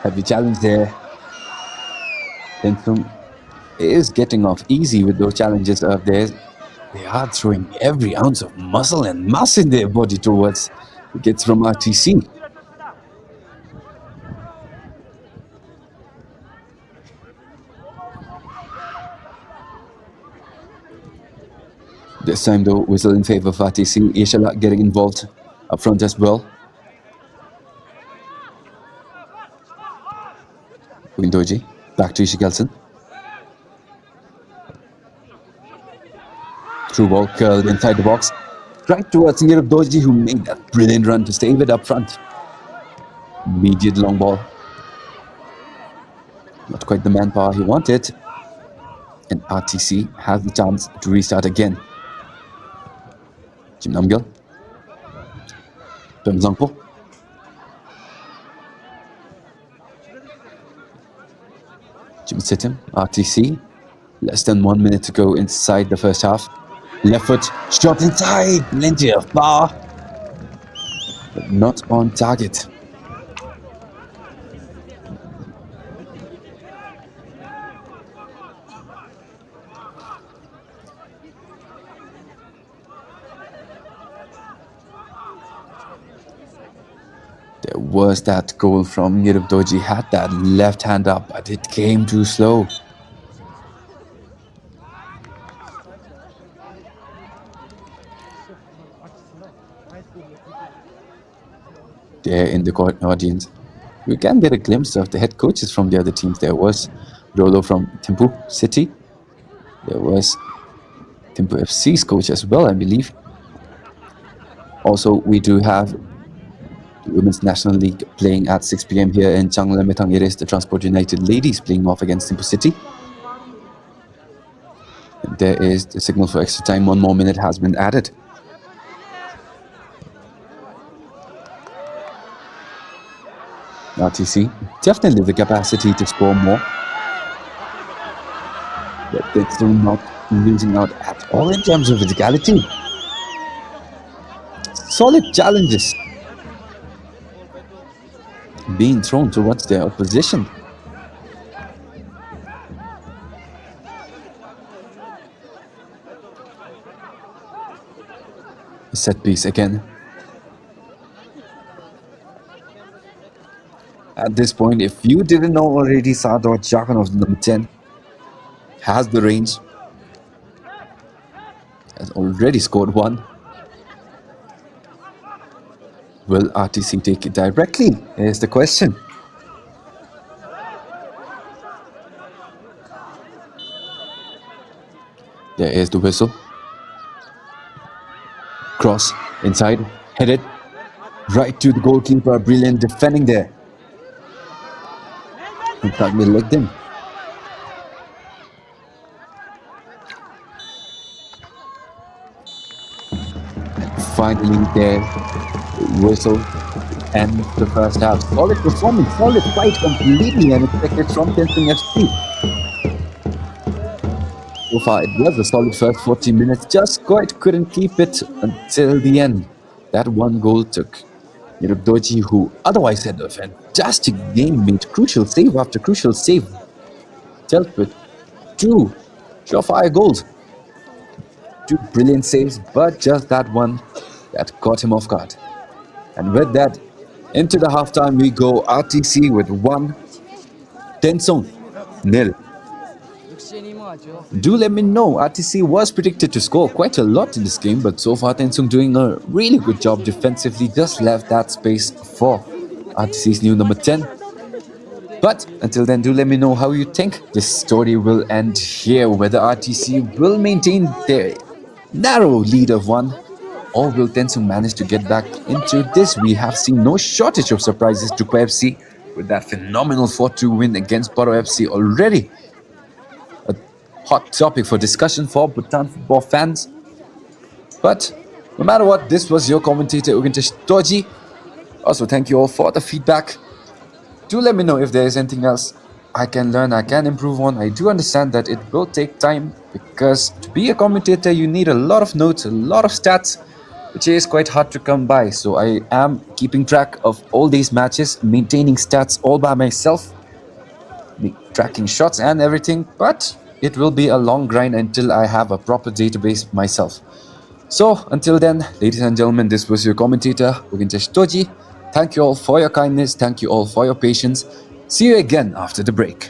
Heavy challenge there. TENSUNG is getting off easy with those challenges of theirs. They are throwing every ounce of muscle and mass in their body towards the kids from RTC. This time though, whistle in favor of RTC. Ishala getting involved up front as well. Doji, back to Ishikelson. Through ball curled inside the box. Right towards Doji, who made that brilliant run to save it up front. Immediate long ball. Not quite the manpower he wanted. And RTC has the chance to restart again. Jim Namgyal. Pem Zangpo. Jim Sitim, RTC. Less than 1 minute to go inside the first half. Left foot, shot inside, plenty of power. But not on target. There was that goal from Doji, had that left hand up, but it came too slow. There in the court audience, we can get a glimpse of the head coaches from the other teams. There was Rolo from Thimphu City. There was Thimphu FC's coach as well, I believe. Also, we do have the Women's National League playing at 6 p.m. here in Changla-Metang. It is the Transport United ladies playing off against Thimphu City. And there is the signal for extra time. 1 more minute has been added. RTC definitely the capacity to score more, but they're still not losing out at all in terms of physicality. Solid challenges being thrown towards their opposition. Set piece again. At this point, if you didn't know already, Sador Jakhanov, number 10, has the range. Has already scored 1. Will RTC take it directly? Here's the question. There is the whistle. Cross inside, headed right to the goalkeeper. Brilliant defending there. Tagmi legged him. Finally there, whistle and the first half. Solid performance, solid fight, completely unexpected from TENSUNG FC. So far it was a solid first 40 minutes, just quite couldn't keep it until the end. That 1 goal took Doji, who otherwise had a fantastic game, made crucial save after crucial save, dealt with 2 surefire goals, 2 brilliant saves, but just that one that caught him off guard. And with that, into the halftime we go. RTC with 1, TENSUNG 0. Do let me know, RTC was predicted to score quite a lot in this game, but so far TENSUNG doing a really good job defensively, just left that space for RTC's new number 10. But until then, do let me know how you think this story will end here, whether RTC will maintain their narrow lead of 1, or will TENSUNG manage to get back into this. We have seen no shortage of surprises to FC with that phenomenal 4-2 win against Boro FC already. A hot topic for discussion for Bhutan football fans. But no matter what, this was your commentator Ugintesh Toji. Also, thank you all for the feedback. Do let me know if there is anything else I can learn, I can improve on. I do understand that it will take time, because to be a commentator you need a lot of notes, a lot of stats, which is quite hard to come by. So I am keeping track of all these matches, maintaining stats all by myself, tracking shots and everything, but it will be a long grind until I have a proper database myself. So until then, ladies and gentlemen, this was your commentator, Ugintesh Toji. Thank you all for your kindness. Thank you all for your patience. See you again after the break.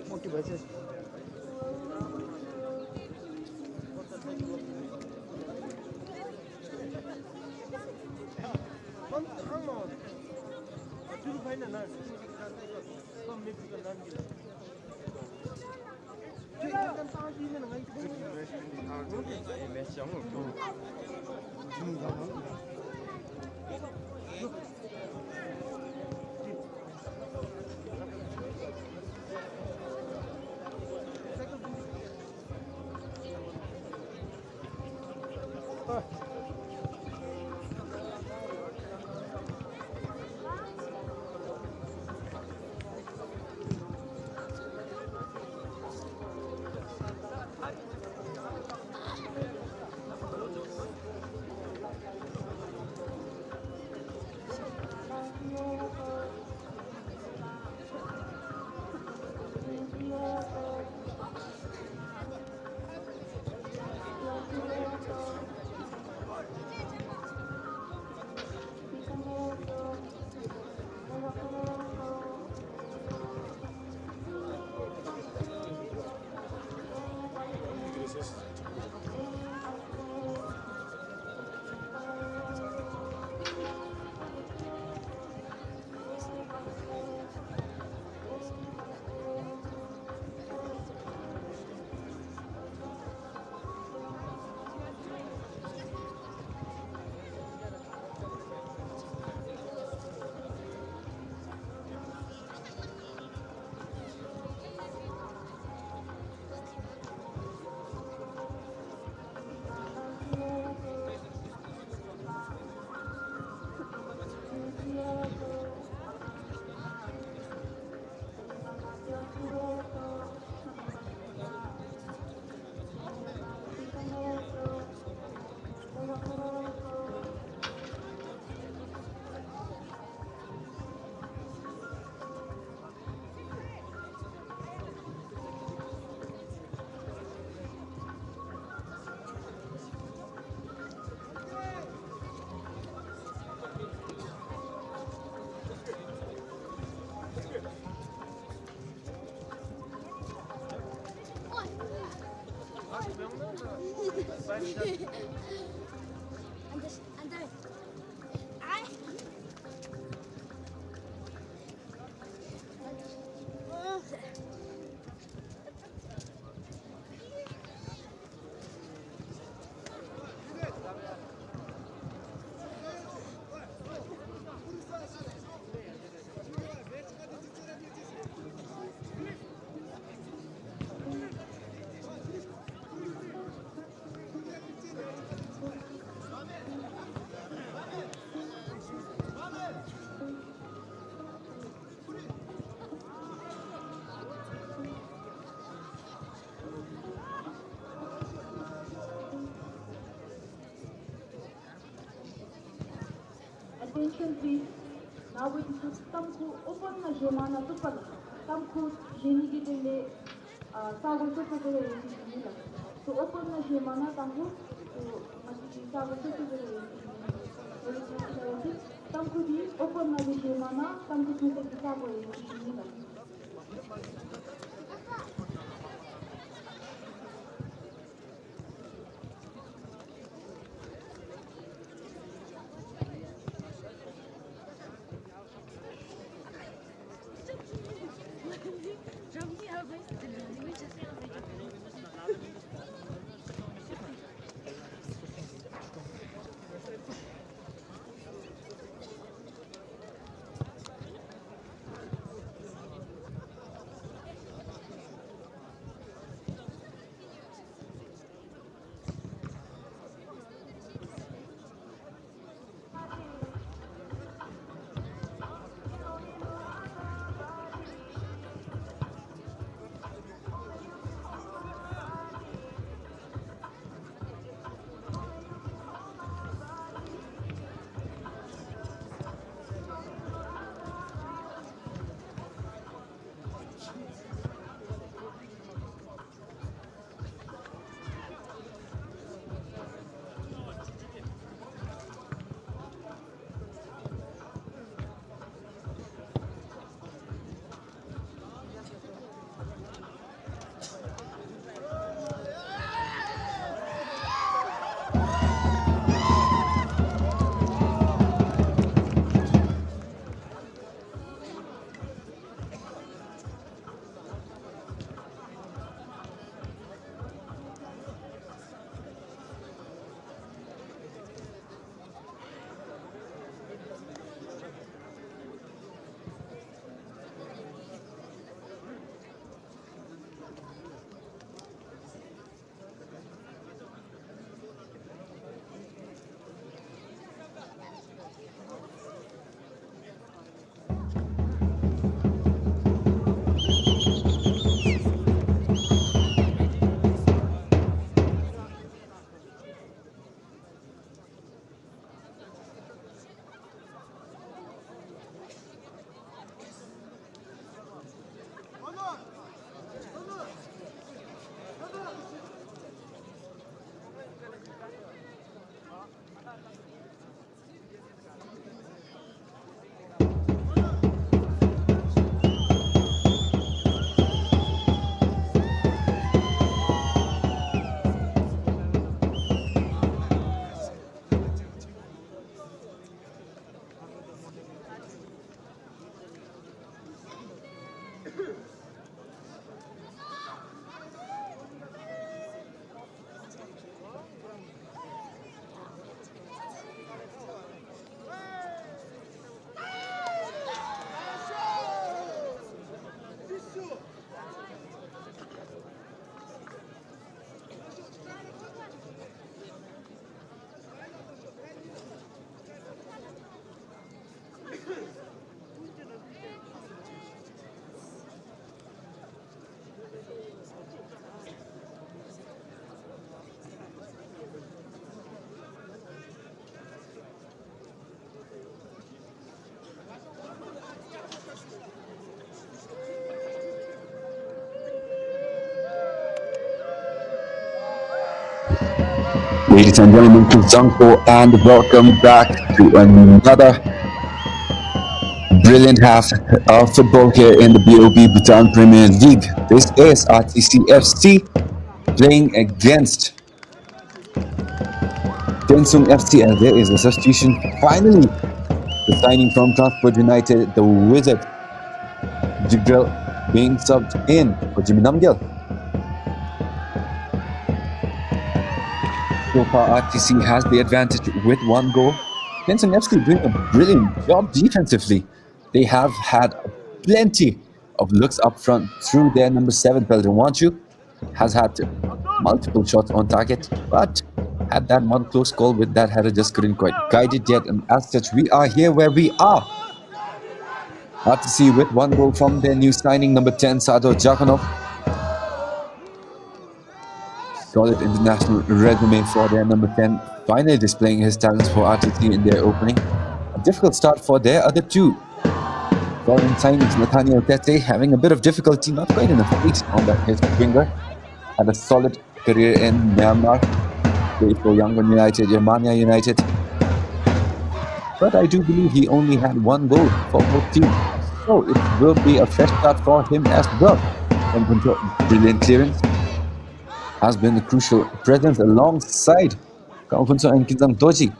मोटी भैंस Attention please. Now we should tamku open na jemana to pala. Tamku jeni ki dele sago to pagere yeni la. So open na jemana tamku to mati sago to pagere yeni. Tamku di open na jemana tamku to sago yeni la. J'ai envie de faire un Ladies and gentlemen, to Zanko, and welcome back to another brilliant half of football here in the BoB Bhutan Premier League. This is RTC FC playing against TENSUNG FC, and there is a substitution. Finally, the signing from Transport United, the wizard Jigril being subbed in for Jimmy Namgyal. So far, RTC has the advantage with one goal. TENSUNG FC doing a brilliant job defensively. They have had plenty of looks up front through their number 7, Peldewanchu. Has had multiple shots on target, but had that one close call with that header, just couldn't quite guide it yet. And as such, we are here where we are. RTC with one goal from their new signing, number 10, Sado Jakhanov. Solid international resume for their number 10, finally displaying his talents for RTC in their opening. A difficult start for their other two foreign signings. Nathaniel Tete having a bit of difficulty, not quite enough weight on that his winger. Had a solid career in Myanmar, played for Yangon United, Yamania United. But I do believe he only had one goal for both teams, so it will be a fresh start for him as well. Brilliant clearance. Has been a crucial presence alongside Kaofunso and Kinzang Doji.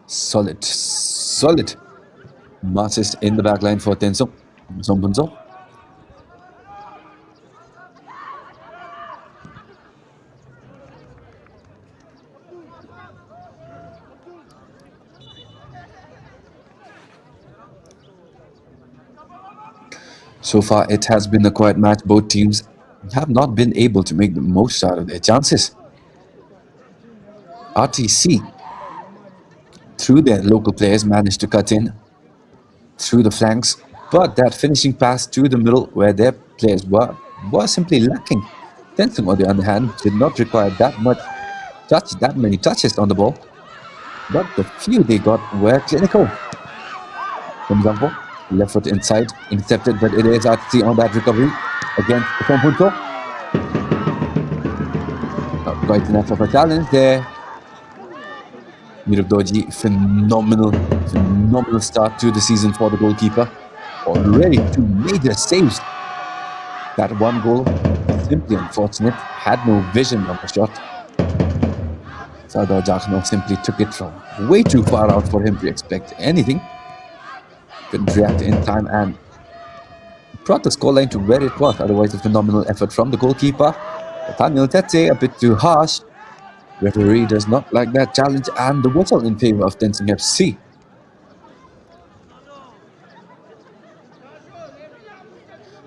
Solid masses in the back line for TENSUNG. Sompunso. So far, it has been a quiet match. Both teams have not been able to make the most out of their chances. RTC, through their local players, managed to cut in through the flanks, but that finishing pass to the middle where their players were simply lacking. TENSUNG, on the other hand, did not require that many touches on the ball, but the few they got were clinical. For example, left foot inside, intercepted, but it is RTC on that recovery against Sompunto. Not quite enough of a challenge there. Mirab Doji, phenomenal start to the season for the goalkeeper. Already 2 major saves. That one goal, simply unfortunate, had no vision of the shot. Sardar Jakhanov simply took it from way too far out for him to expect anything. Couldn't react in time and brought the scoreline to where it was. Otherwise, a phenomenal effort from the goalkeeper. Nathaniel Tete, a bit too harsh. Referee does not like that challenge, and the whistle in favor of TENSUNG FC.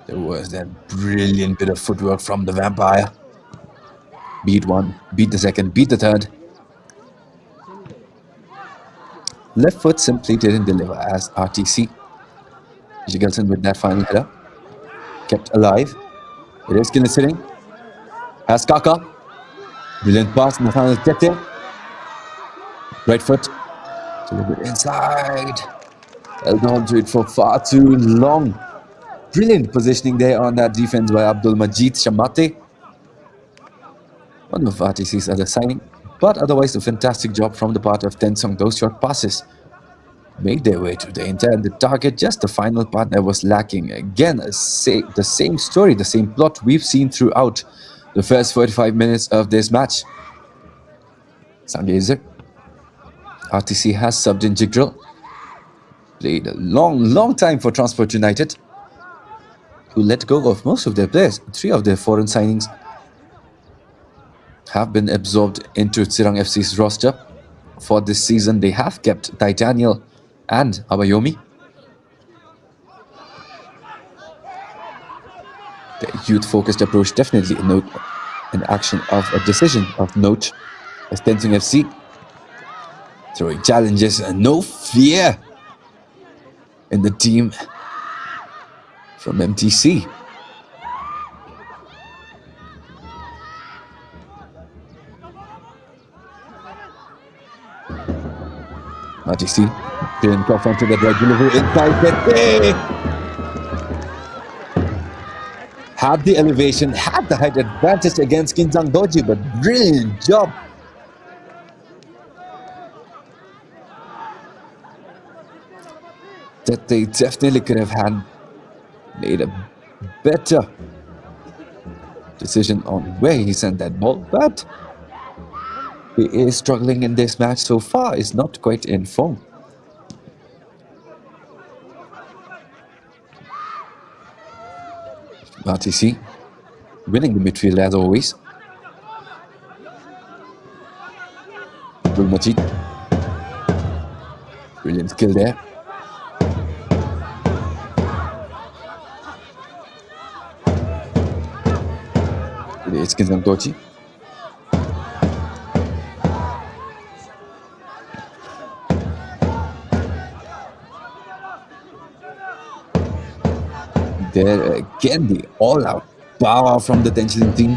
There was that brilliant bit of footwork from the Vampire. Beat one, beat the second, beat the third. Left foot simply didn't deliver as RTC. Jigelson with that final header. Kept alive. It is sitting. Has Kaka. Brilliant pass, Nathaniel Tete. Right foot. Delivered inside. Held on to it for far too long. Brilliant positioning there on that defense by Abdul Majid Shamate. One of RTC's other signing. But otherwise, a fantastic job from the part of TENSUNG. Those short passes made their way to the intended target. Just the final part that was lacking. Again, the same story, the same plot we've seen throughout the first 45 minutes of this match. Sangezer. RTC has subbed in Jigril. Played a long time for Transport United, who let go of most of their players. 3 of their foreign signings have been absorbed into Tsirang FC's roster. For this season, they have kept Titaniel and Abayomi. The youth-focused approach definitely an action of a decision of note as TENSUNG FC throwing challenges and no fear in the team from MTC. RTC didn't cross onto the right delivery inside Tete. had the elevation, had the height advantage against Kinzang Doji, but brilliant job. That they definitely could have had made a better decision on where he sent that ball, but he is struggling in this match so far, is not quite in form. RTC winning the midfield as always. Majid, brilliant skill there. It's Kinzang Doji. There again, the all-out power from the TENSUNG team.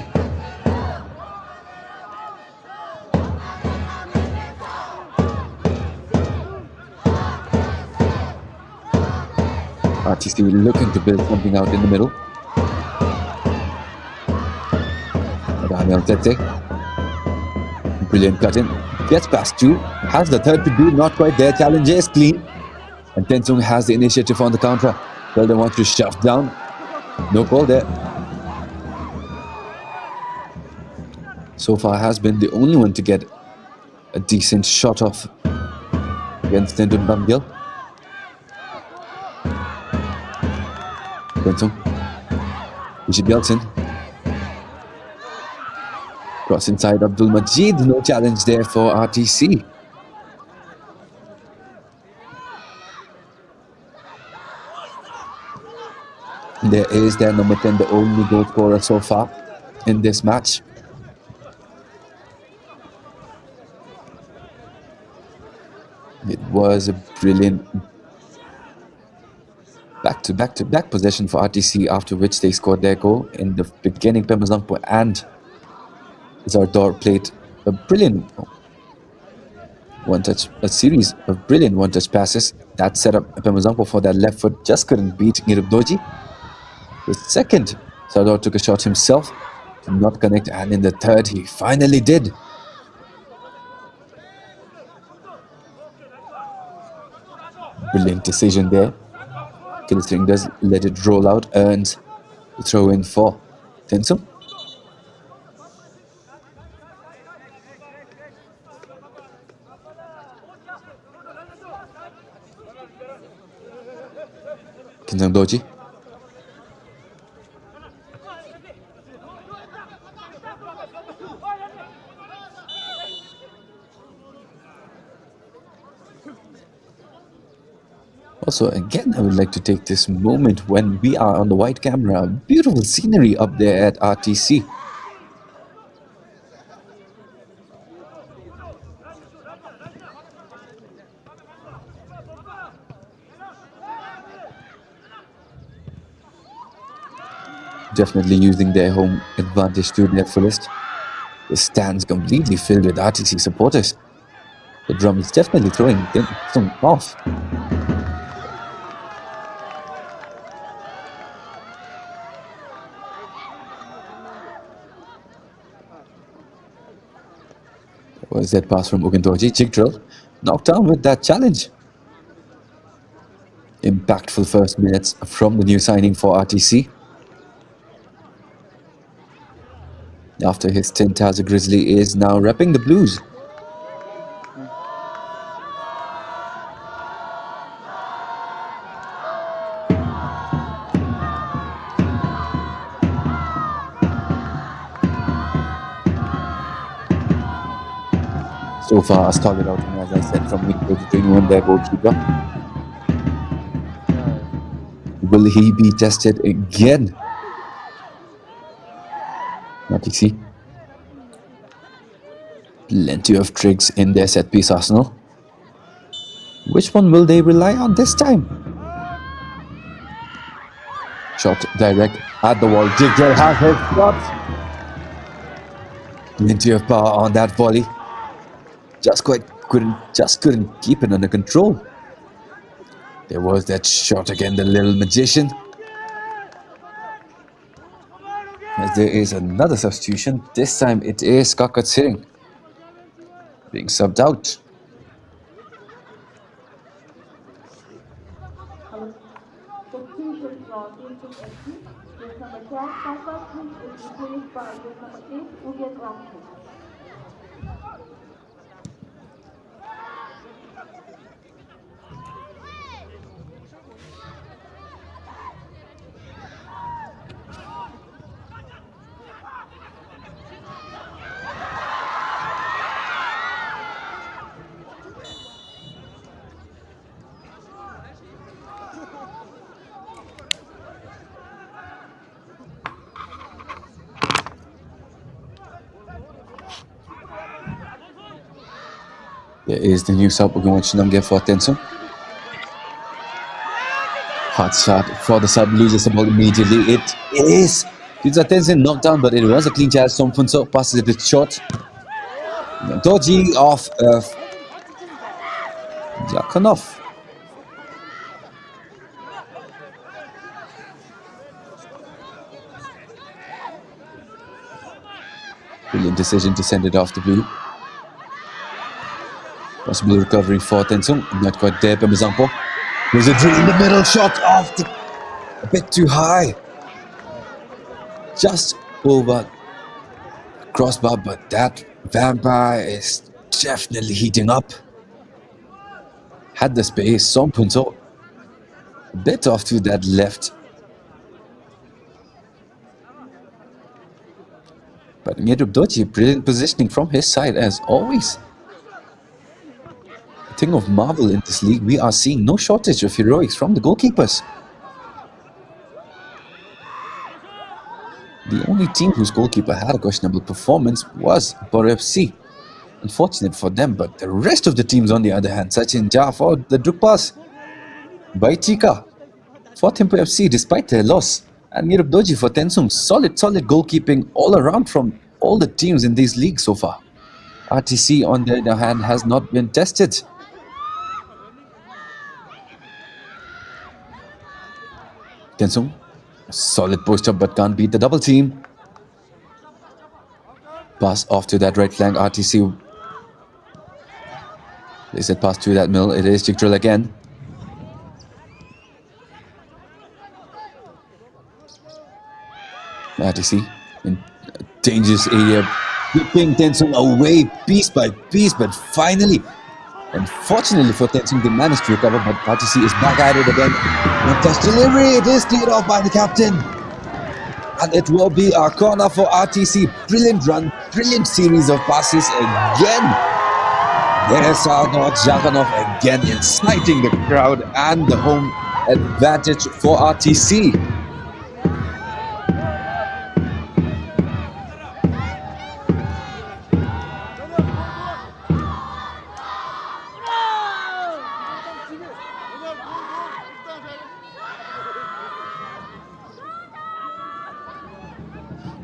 RTC looking to build something out in the middle. Daniel Tete, brilliant cut in, gets past two, has the third to do, not quite there, challenge is clean. And TENSUNG has the initiative on the counter. Belder wants to shove down, no call there. So far has been the only one to get a decent shot off against Tendun Bamgil. TENSUNG, Richard Gelson. Cross inside Abdul Majid, no challenge there for RTC. There is their number 10, the only goal scorer so far in this match. It was a brilliant back-to-back possession for RTC, after which they scored their goal in the beginning. Pemazangpo and Zardor played a brilliant one-touch, a series of brilliant one-touch passes that set up Pemazangpo for that left foot, just couldn't beat Ngirub Doji. The second, Zardor took a shot himself, did not connect, and in the third, he finally did. Brilliant decision there. Kilstring does let it roll out, earns the throw in for TENSUNG. Kinzang Doji. Also, again, I would like to take this moment when we are on the wide camera. Beautiful scenery up there at RTC. Definitely using their home advantage to their fullest. The stands completely filled with RTC supporters. The drum is definitely throwing them off. Was that pass from Ugandoji? Jigdrill knocked down with that challenge. Impactful first minutes from the new signing for RTC. After his stint as a Grizzly, is now repping the Blues. So far, a solid outing, as I said, from midfield to 21, their goalkeeper. Will he be tested again? RTC. Plenty of tricks in their set-piece arsenal. Which one will they rely on this time? Shot direct at the wall. Jigdrill has his shot. Plenty of power on that volley. Just couldn't keep it under control. There was that shot again, the little magician. there is another substitution. This time it is Kakat Sitting being subbed out. Substitution from TENSUNG FC. Jersey number 10, Kakat Singh is replaced by jersey number 8, Uget Ramsey. There is the new sub we're going to get for TENSUNG. Hard shot for the sub, loses the ball immediately. It is. It's a TENSUNG knockdown, but it was a clean chance. Sompunso passes it short. Dodgy off Yakanov. Brilliant decision to send it off the blue. Possible recovery for TENSUNG. Not quite there, Pemezampo. There's a drill in the middle, shot off a bit too high. Just over crossbar, but that vampire is definitely heating up. Had the space, Sompunso a bit off to that left. But Nyerup Doji, brilliant positioning from his side as always. Thing of marvel in this league, we are seeing no shortage of heroics from the goalkeepers. The only team whose goalkeeper had a questionable performance was BoB FC. Unfortunate for them, but the rest of the teams on the other hand, Sachin Jha for the Drukpas, Baitika for Thimphu FC despite their loss, and Nyerup Doji for TENSUNG. Solid goalkeeping all around from all the teams in these leagues so far. RTC on the other hand has not been tested. TENSUNG, solid post up but can't beat the double team. Pass off to that right flank, RTC. They said pass to that middle, it is Jigdrill again. RTC in a dangerous area, whipping TENSUNG away piece by piece, but finally, unfortunately for TENSUNG, they managed to recover, but RTC is back at it again. One-touch delivery, it is cleared off by the captain. And it will be a corner for RTC. Brilliant run, brilliant series of passes again. There's Sarnot Jaganov again, inciting the crowd and the home advantage for RTC.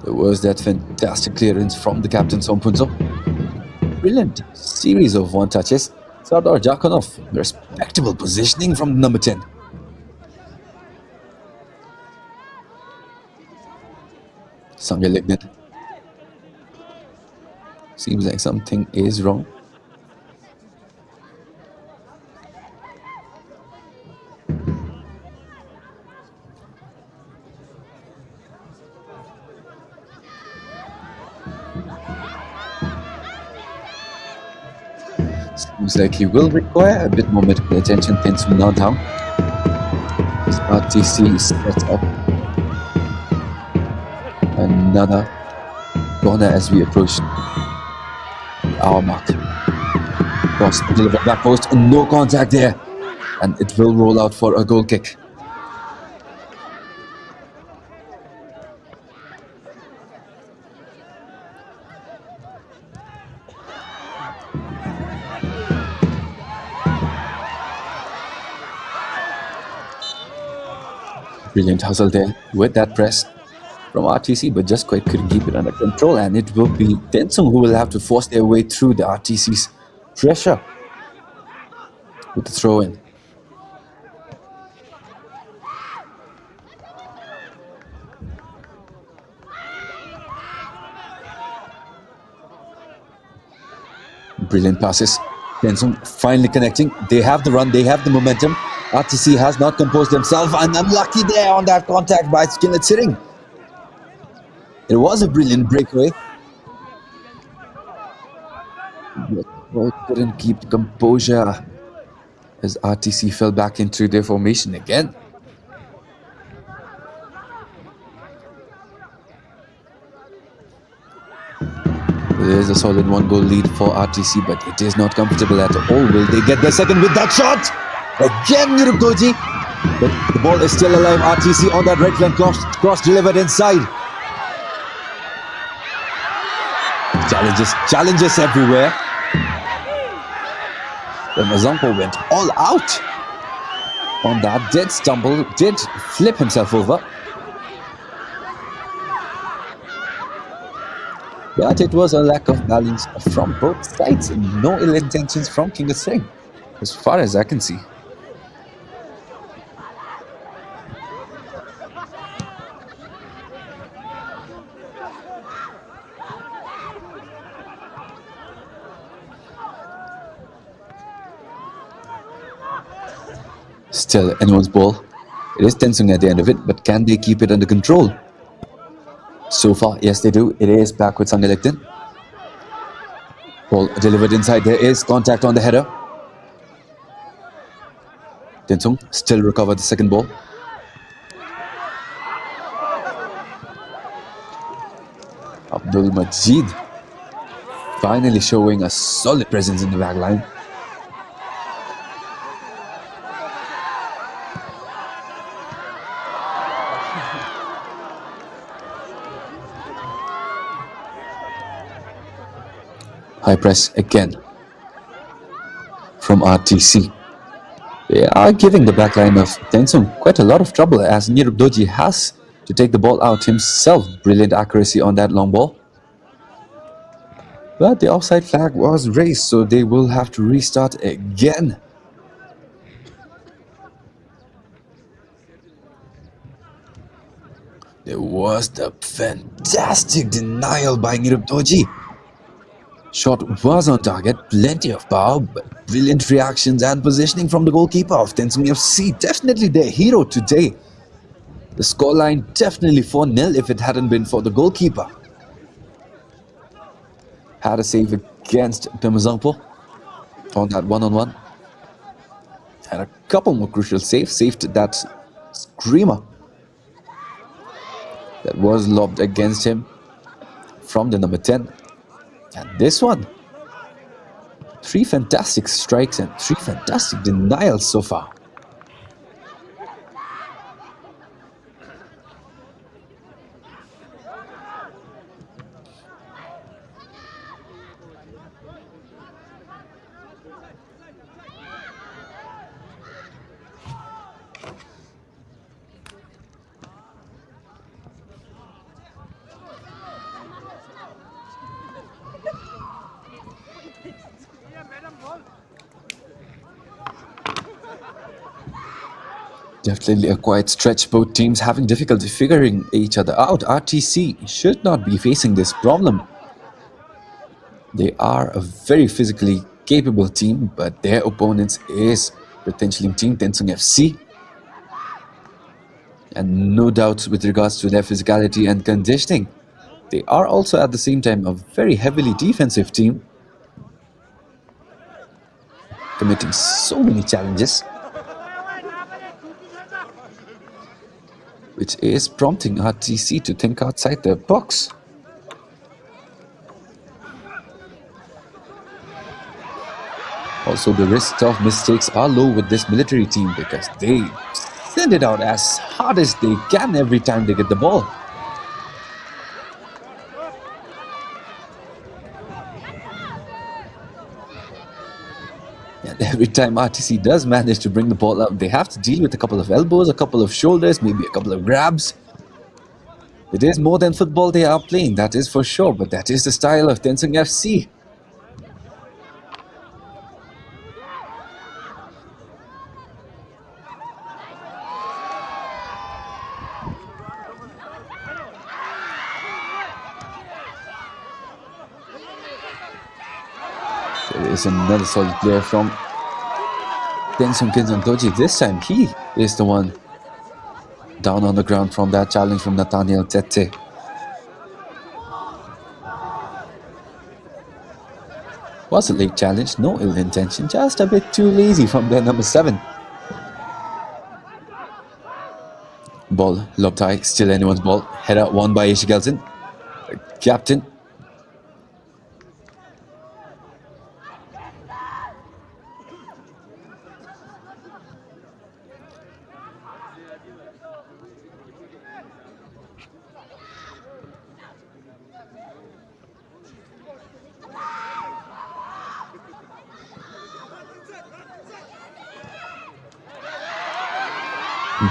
There was that fantastic clearance from the captain Sompunso. Brilliant series of one touches. Sardar Jakanov, respectable positioning from number 10. Sanjay Lignit. Seems like something is wrong. Seems like he will require a bit more medical attention. TENSUNG now down. RTC sets up another corner as we approach our mark. Cross delivered back post, no contact there, and it will roll out for a goal kick. Brilliant hustle there with that press from RTC, but just quite couldn't keep it under control, and it will be TENSUNG who will have to force their way through the RTC's pressure with the throw-in. Brilliant passes. TENSUNG finally connecting. They have the run, they have the momentum. RTC has not composed themselves, and unlucky there on that contact by Skillet sitting. It was a brilliant breakaway. But couldn't keep composure as RTC fell back into their formation again. There's a solid 1-goal lead for RTC, but it is not comfortable at all. Will they get their second with that shot? Again, Unauthorized. But the ball is still alive. RTC on that right flank, cross delivered inside. Challenges everywhere. The Mazampo went all out on that, did stumble, did flip himself over. But it was a lack of balance from both sides. No ill intentions from King of Singh, as far as I can see. Still anyone's ball. It is TENSUNG at the end of it, but can they keep it under control? So far, yes they do. It is back with Sangalektin. Ball delivered inside. There is contact on the header. TENSUNG still recovered the second ball. Abdul Majid finally showing a solid presence in the back line. High press again from RTC. They are giving the backline of TENSUNG quite a lot of trouble as Nirubdoji has to take the ball out himself. Brilliant accuracy on that long ball. But the offside flag was raised, so they will have to restart again. There was the fantastic denial by Nirubdoji. Shot was on target, plenty of power, but brilliant reactions and positioning from the goalkeeper of TENSUNG FC. Definitely their hero today. The scoreline definitely 4-0 if it hadn't been for the goalkeeper. Had a save against Pemazangpo on that one-on-one. Had a couple more crucial saves. Saved that screamer that was lobbed against him from the number 10. And this one, 3 fantastic strikes and 3 fantastic denials so far. Definitely a quiet stretch, both teams having difficulty figuring each other out. RTC should not be facing this problem. They are a very physically capable team, but their opponents is potentially Team TENSUNG FC. And no doubt with regards to their physicality and conditioning, they are also at the same time a very heavily defensive team, committing so many challenges, which is prompting RTC to think outside the box. Also, the risks of mistakes are low with this military team because they send it out as hard as they can every time they get the ball. And every time RTC does manage to bring the ball up, they have to deal with a couple of elbows, a couple of shoulders, maybe a couple of grabs. It is more than football they are playing, that is for sure, but that is the style of TENSUNG FC. There is another solid player from TENSUNG Doji. This time he is the one down on the ground from that challenge from Nathaniel Tete. Was a late challenge, no ill intention, just a bit too lazy from their number 7. Ball lobbed high, still anyone's ball. Header won by Ishigelson, the captain.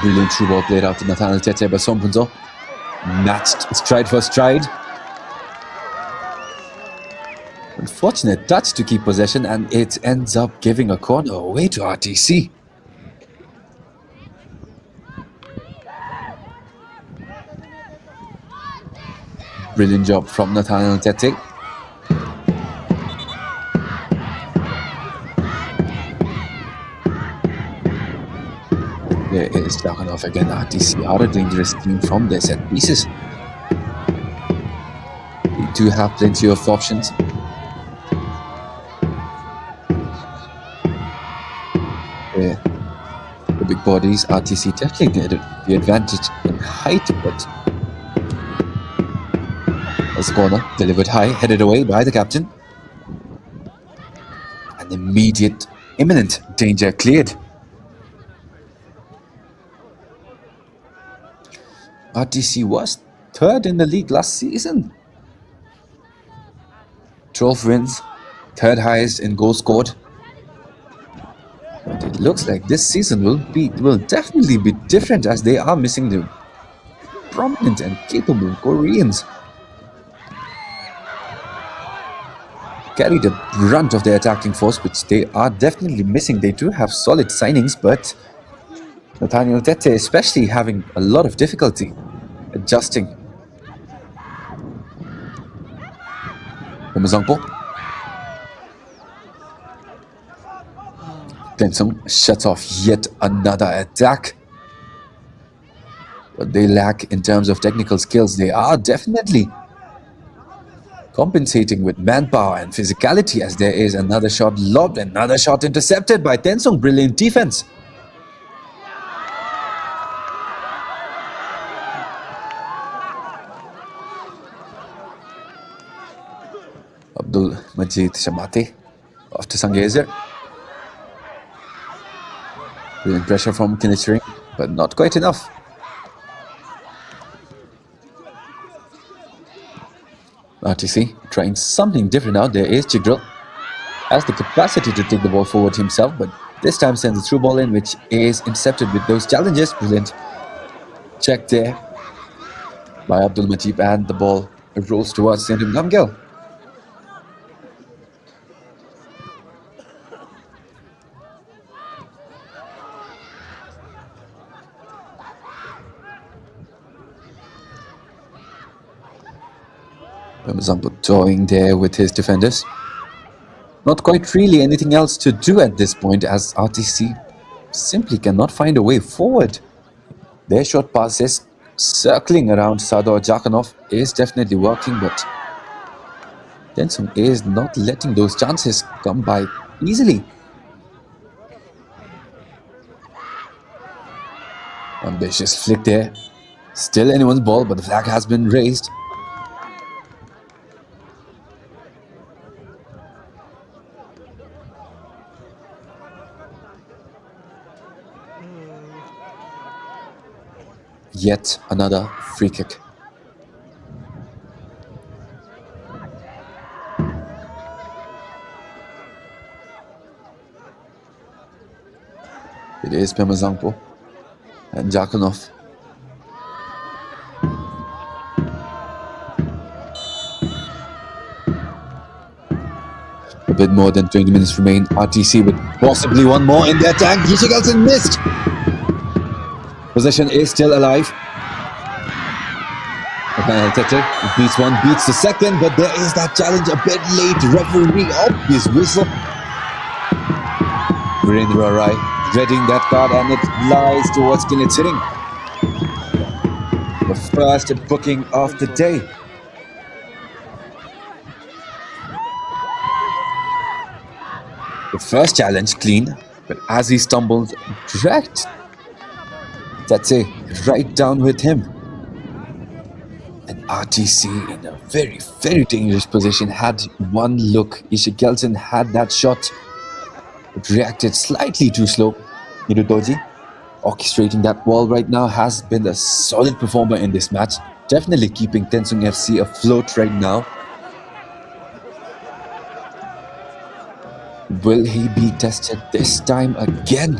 Brilliant through ball played out to Nathaniel Tete by Sompunzo. Matched stride for stride. Unfortunate touch to keep possession, and it ends up giving a corner away to RTC. Brilliant job from Nathaniel Tete. There is Dakanov again. RTC are a dangerous team from their set pieces. We do have plenty of options. The big bodies, RTC definitely get the advantage in height, but as corner delivered high, headed away by the captain. An immediate, imminent danger cleared. RTC was 3rd in the league last season. 12 wins, 3rd highest in goals scored. But it looks like this season will definitely be different, as they are missing the prominent and capable Koreans. Carry the brunt of their attacking force, which they are definitely missing. They do have solid signings, but Nathaniel Tete especially having a lot of difficulty adjusting. Umazangpo. TENSUNG shuts off yet another attack. What they lack in terms of technical skills, they are definitely compensating with manpower and physicality, as there is another shot lobbed, another shot intercepted by TENSUNG. Brilliant defense. Abdul Majid Shamate after Sangezer. Brilliant pressure from Kinechering, but not quite enough. RTC trying something different out there. Is Chigdrill has the capacity to take the ball forward himself, but this time sends a through ball in, which is intercepted with those challenges. Brilliant check there by Abdul Majid, and the ball rolls towards Sendum Gamgel. Zambo toying there with his defenders. Not quite really anything else to do at this point, as RTC simply cannot find a way forward. Their short passes circling around Sador Jakanov is definitely working, but TENSUNG is not letting those chances come by easily. Ambitious flick there. Still anyone's ball, but the flag has been raised. Yet another free kick. It is Pemazangpo and Jakanov. A bit more than 20 minutes remain. RTC with possibly one more in their tank. Yishigelson missed. Possession is still alive. Beats one, beats the second, but there is that challenge a bit late. Referee obvious whistle. Virendra Rai reading that card, and it lies towards Kinit hitting. The first booking of the day. The first challenge clean, but as he stumbles, dragged. That's it, right down with him. And RTC in a very, very dangerous position. Had one look. Isha Gelson had that shot, but reacted slightly too slow. Hirotoji, orchestrating that ball right now, has been a solid performer in this match. Definitely keeping TENSUNG FC afloat right now. Will he be tested this time again?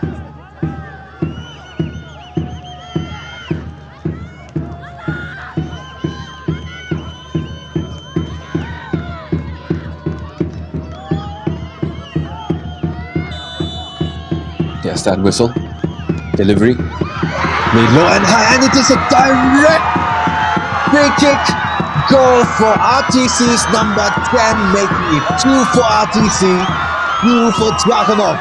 Yes, that whistle. Delivery. Made low and high, and it is a direct free kick. Goal for RTC's number 10, making it 2 for RTC, 2 for Dragunov.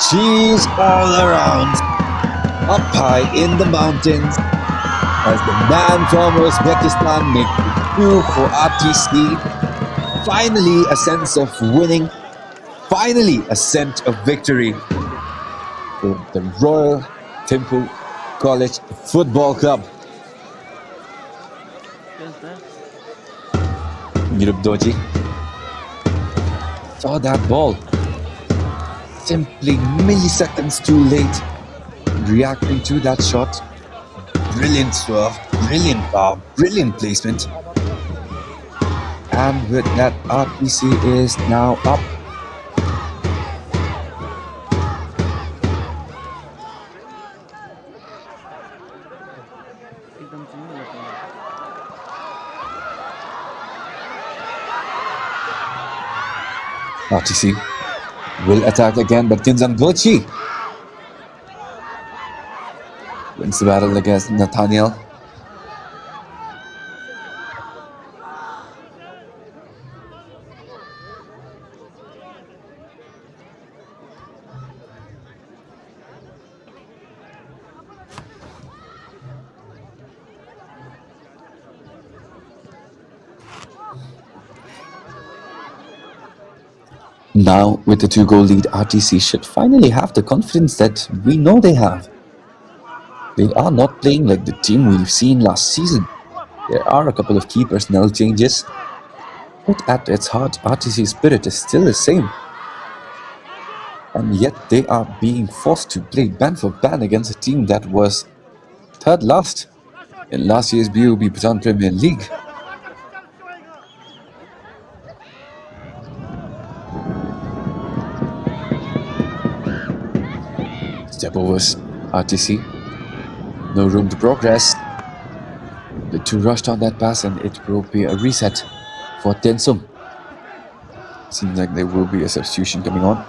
Cheese all around. Up high in the mountains, as the man from Uzbekistan makes it 2 for RTC. Finally a sense of winning. Finally a sense of victory for the Royal Thimphu College Football Club. Unauthorized saw that ball. Simply milliseconds too late reacting to that shot. Brilliant swerve, brilliant power, brilliant placement. And with that, RTC is now up. RTC will attack again, but Kinzang Gochi wins the battle against Nathaniel. Now, with the 2-goal lead, RTC should finally have the confidence that we know they have. They are not playing like the team we've seen last season. There are a couple of key personnel changes, but at its heart, RTC's spirit is still the same. And yet they are being forced to play band for band against a team that was third last in last year's BoB Bhutan Premier League. Step overs, RTC. No room to progress. The two rushed on that pass, and it will be a reset for TENSUNG. Seems like there will be a substitution coming on.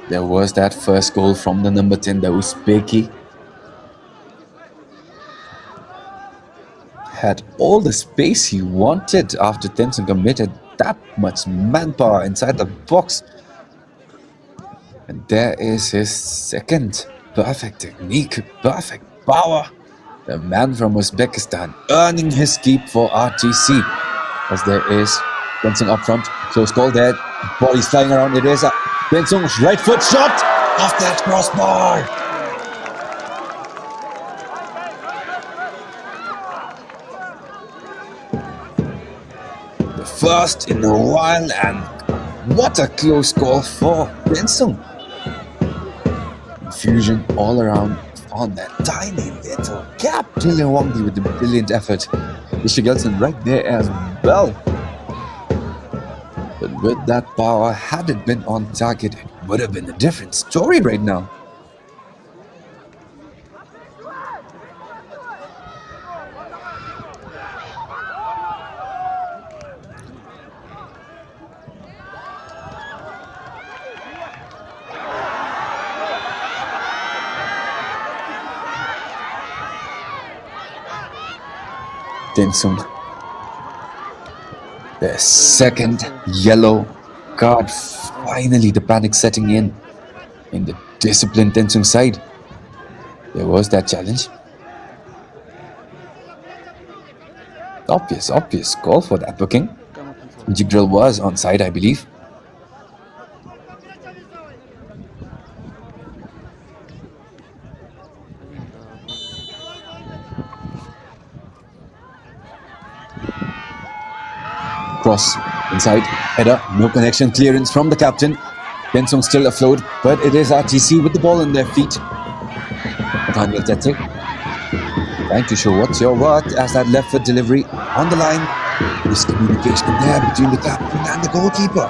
There was that first goal from the number 10, that was Uzbeki. Had all the space he wanted after TENSUNG committed that much manpower inside the box. And there is his second. Perfect technique, perfect power. The man from Uzbekistan earning his keep for RTC. As there is TENSUNG up front. Close call there. Body's flying around. It is a TENSUNG's right foot shot off that crossbar. First in a while, and what a close call for TENSUNG. Confusion all around, found that tiny little gap. Julian Wangdi with the brilliant effort. Isha Gelson right there as well. But with that power, had it been on target, it would have been a different story right now. TENSUNG. Their second yellow card. Finally, the panic setting in the disciplined TENSUNG side. There was that challenge. Obvious call for that booking. Jigdral was on side, I believe. Cross inside, header, no connection, clearance from the captain. TENSUNG still afloat, but it is RTC with the ball in their feet. Daniel Tete trying to show what's your what as that left foot delivery on the line. Miscommunication there between the captain and the goalkeeper.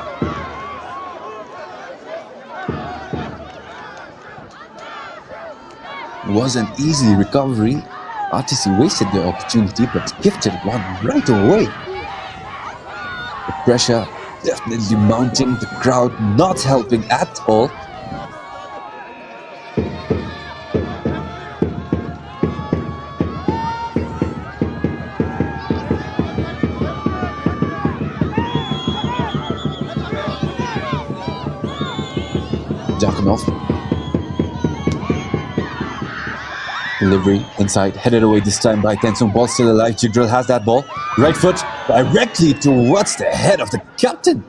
It was an easy recovery. RTC wasted their opportunity but gifted one right away. The pressure definitely mounting, the crowd not helping at all. Jakunov. Delivery inside, headed away this time by TENSUNG. Ball still alive. Jigdral has that ball. Right foot directly towards the head of the captain.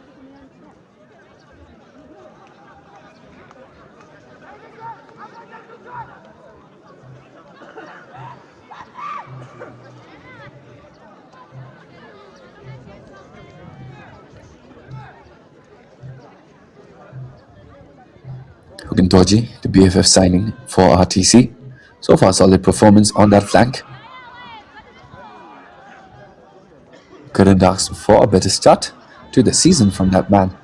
Hugintoji, the BFF signing for RTC. So far, solid performance on that flank. Couldn't ask for a better start to the season from that man.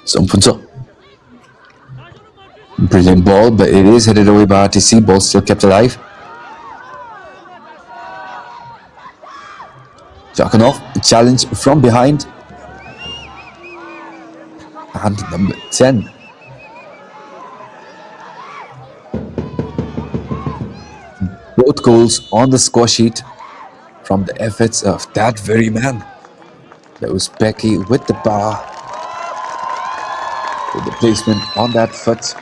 Sompunso. Brilliant ball, but it is headed away by RTC. Ball still kept alive. Jakunov, challenge from behind. And number 10. Both goals on the score sheet from the efforts of that very man. That was Becky with the bar. With the placement on that foot.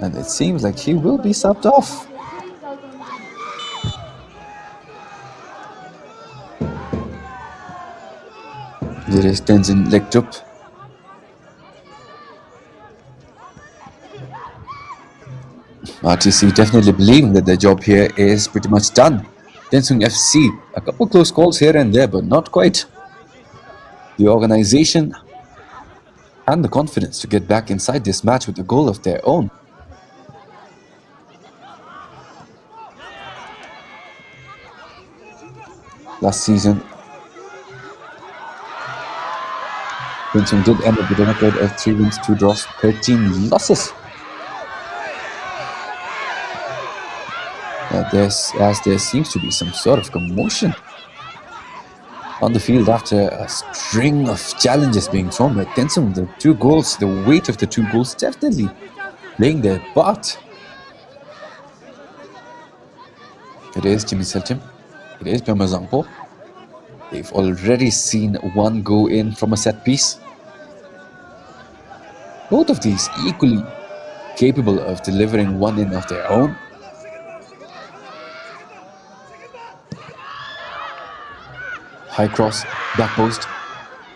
And it seems like he will be subbed off. There is Tenzin legged up. RTC definitely believing that their job here is pretty much done. TENSUNG FC, a couple close calls here and there, but not quite. The organization and the confidence to get back inside this match with a goal of their own. Last season, TENSUNG did end up with a record of 3 wins, 2 draws, 13 losses. As there seems to be some sort of commotion on the field after a string of challenges being thrown by TENSUNG. The 2 goals, the weight of the 2 goals definitely playing their part. It is Jimmy Seltim. It is Pemazangpo. They've already seen 1 go in from a set piece. Both of these equally capable of delivering 1 in of their own. High cross, back post.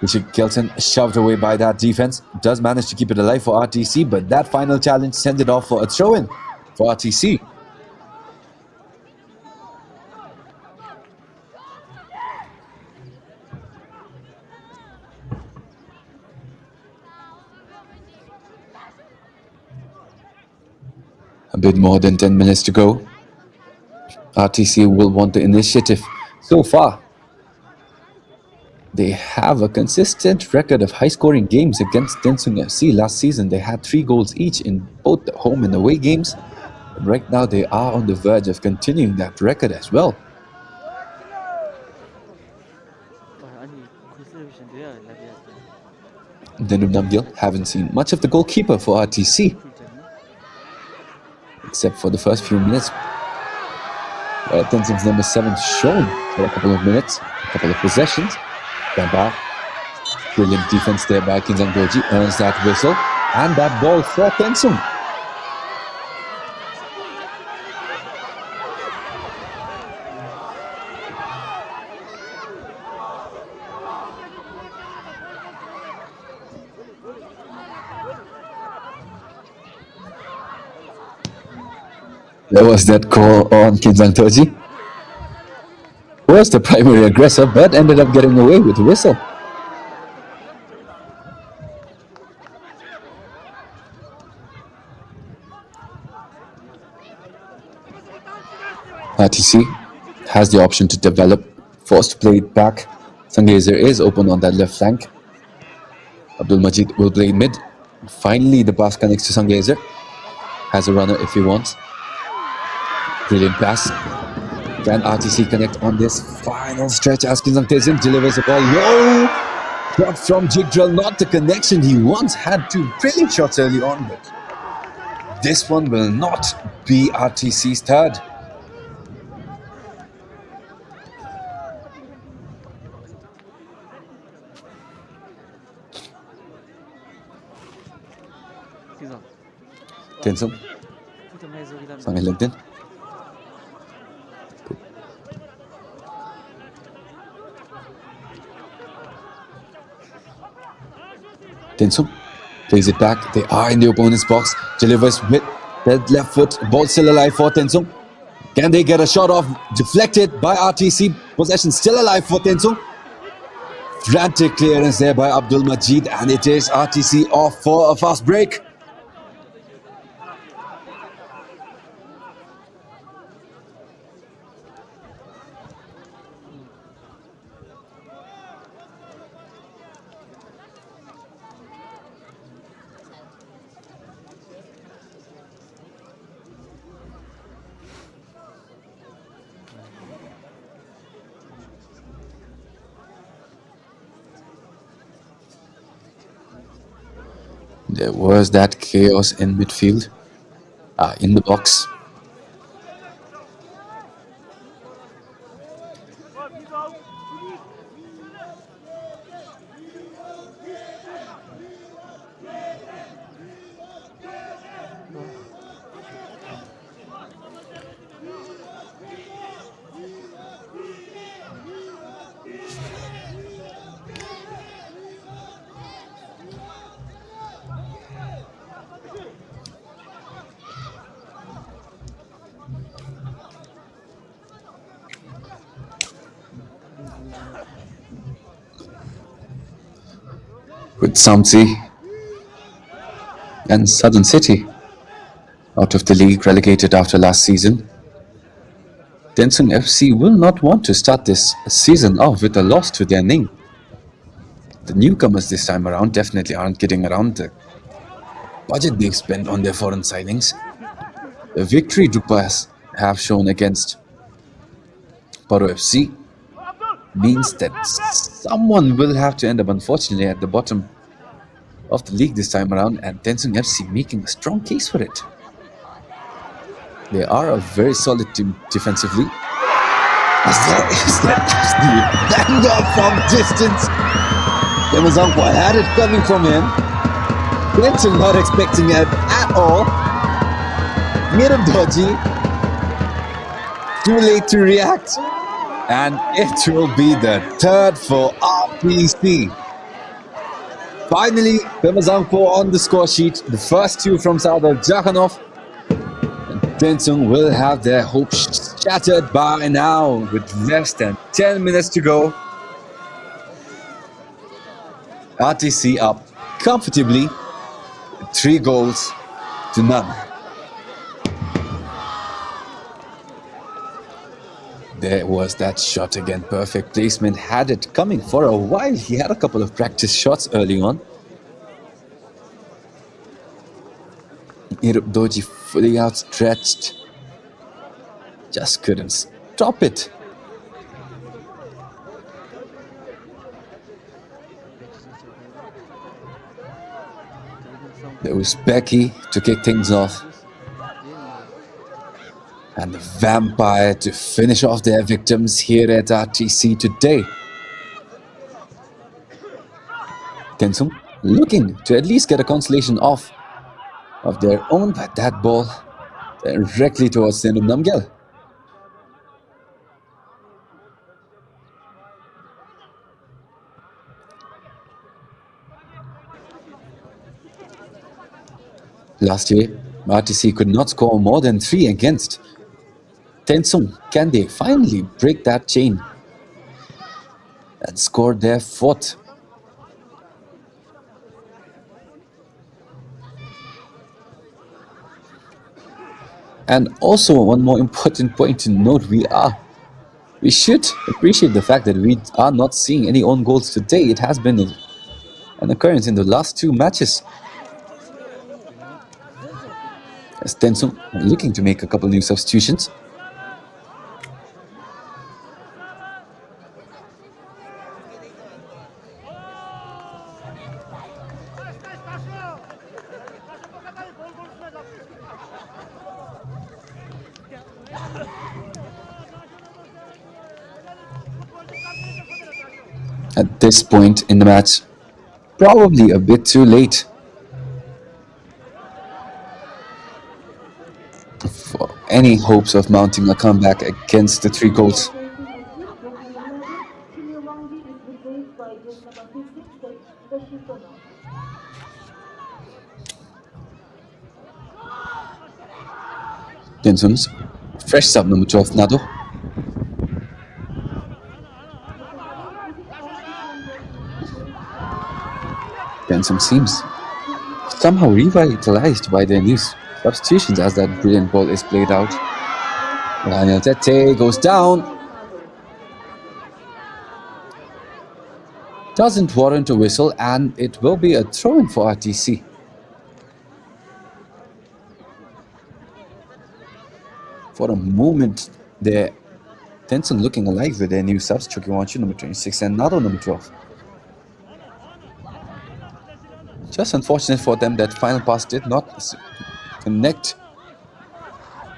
Richard Kelton shoved away by that defense. Does manage to keep it alive for RTC, but that final challenge sends it off for a throw-in for RTC. A bit more than 10 minutes to go. RTC will want the initiative. So far, they have a consistent record of high-scoring games against TENSUNG FC. Last season, they had 3 goals each in both the home and away games. And right now, they are on the verge of continuing that record as well. Then Namgyal haven't seen much of the goalkeeper for RTC, except for the first few minutes. Tensung's number 7 shown for a couple of minutes, a couple of possessions. Gamba, brilliant defense there by Kinzang Doji, earns that whistle, and that ball for Tensung. There was that call on Kinzang Doji, who was the primary aggressor but ended up getting away with the whistle. RTC has the option to develop, forced to play it back. Sangezer is open on that left flank. Abdul Majid will play mid. Finally, the pass connects to Sangezer. Has a runner if he wants. Brilliant pass. Can RTC connect on this final stretch as Kinzang Tenzing delivers the ball low? Shot from Jigdral, not the connection he once had. 2 brilliant shots early on, but this one will not be RTC's third. Tensung. Sang Legden. Tensung plays it back. They are in the opponent's box. Delivers with that left foot. Ball still alive for Tensung. Can they get a shot off? Deflected by RTC. Possession still alive for Tensung. Frantic clearance there by Abdul Majid, and it is RTC off for a fast break. There was that chaos in midfield, in the box. With Samsi and Southern City out of the league, relegated after last season, TENSUNG FC will not want to start this season off with a loss to their name. The newcomers this time around definitely aren't getting around the budget they've spent on their foreign signings. The victory Drukpas have shown against Paro FC means that someone will have to end up, unfortunately, at the bottom of the league this time around, and TENSUNG FC making a strong case for it. They are a very solid team defensively. Is that banger from distance? Yamazangwa had it coming from him. TENSUNG not expecting it at all. Made him dodgy. Too late to react. And it will be the third for RTC. Finally, Pemazangpo on the score sheet. The first 2 from Sardar Jakhanov. And TENSUNG will have their hopes shattered by now with less than 10 minutes to go. RTC up comfortably with 3 goals to none. There was that shot again, perfect placement, had it coming for a while. He had a couple of practice shots early on. Irup Doji fully outstretched. Just couldn't stop it. There was Becky to kick things off, and the Vampire to finish off their victims here at RTC today. TENSUNG looking to at least get a consolation off of their own, but that ball directly towards the end of Namgyal. Last year, RTC could not score more than 3 against TENSUNG. Can they finally break that chain and score their 4th? And also, one more important point to note, we should appreciate the fact that we are not seeing any own goals today. It has been an occurrence in the last 2 matches. As TENSUNG looking to make a couple new substitutions. At this point in the match, probably a bit too late for any hopes of mounting a comeback against the 3 goals. TENSUNG's fresh sub number 12, Nado. TENSUNG seems somehow revitalized by their new substitutions as that brilliant ball is played out. Daniel Tete goes down. Doesn't warrant a whistle, and it will be a throw-in for RTC. For a moment there, TENSUNG looking alive with their new subs, Chukwuemeka number 26 and Nado number 12. Just unfortunate for them that final pass did not connect.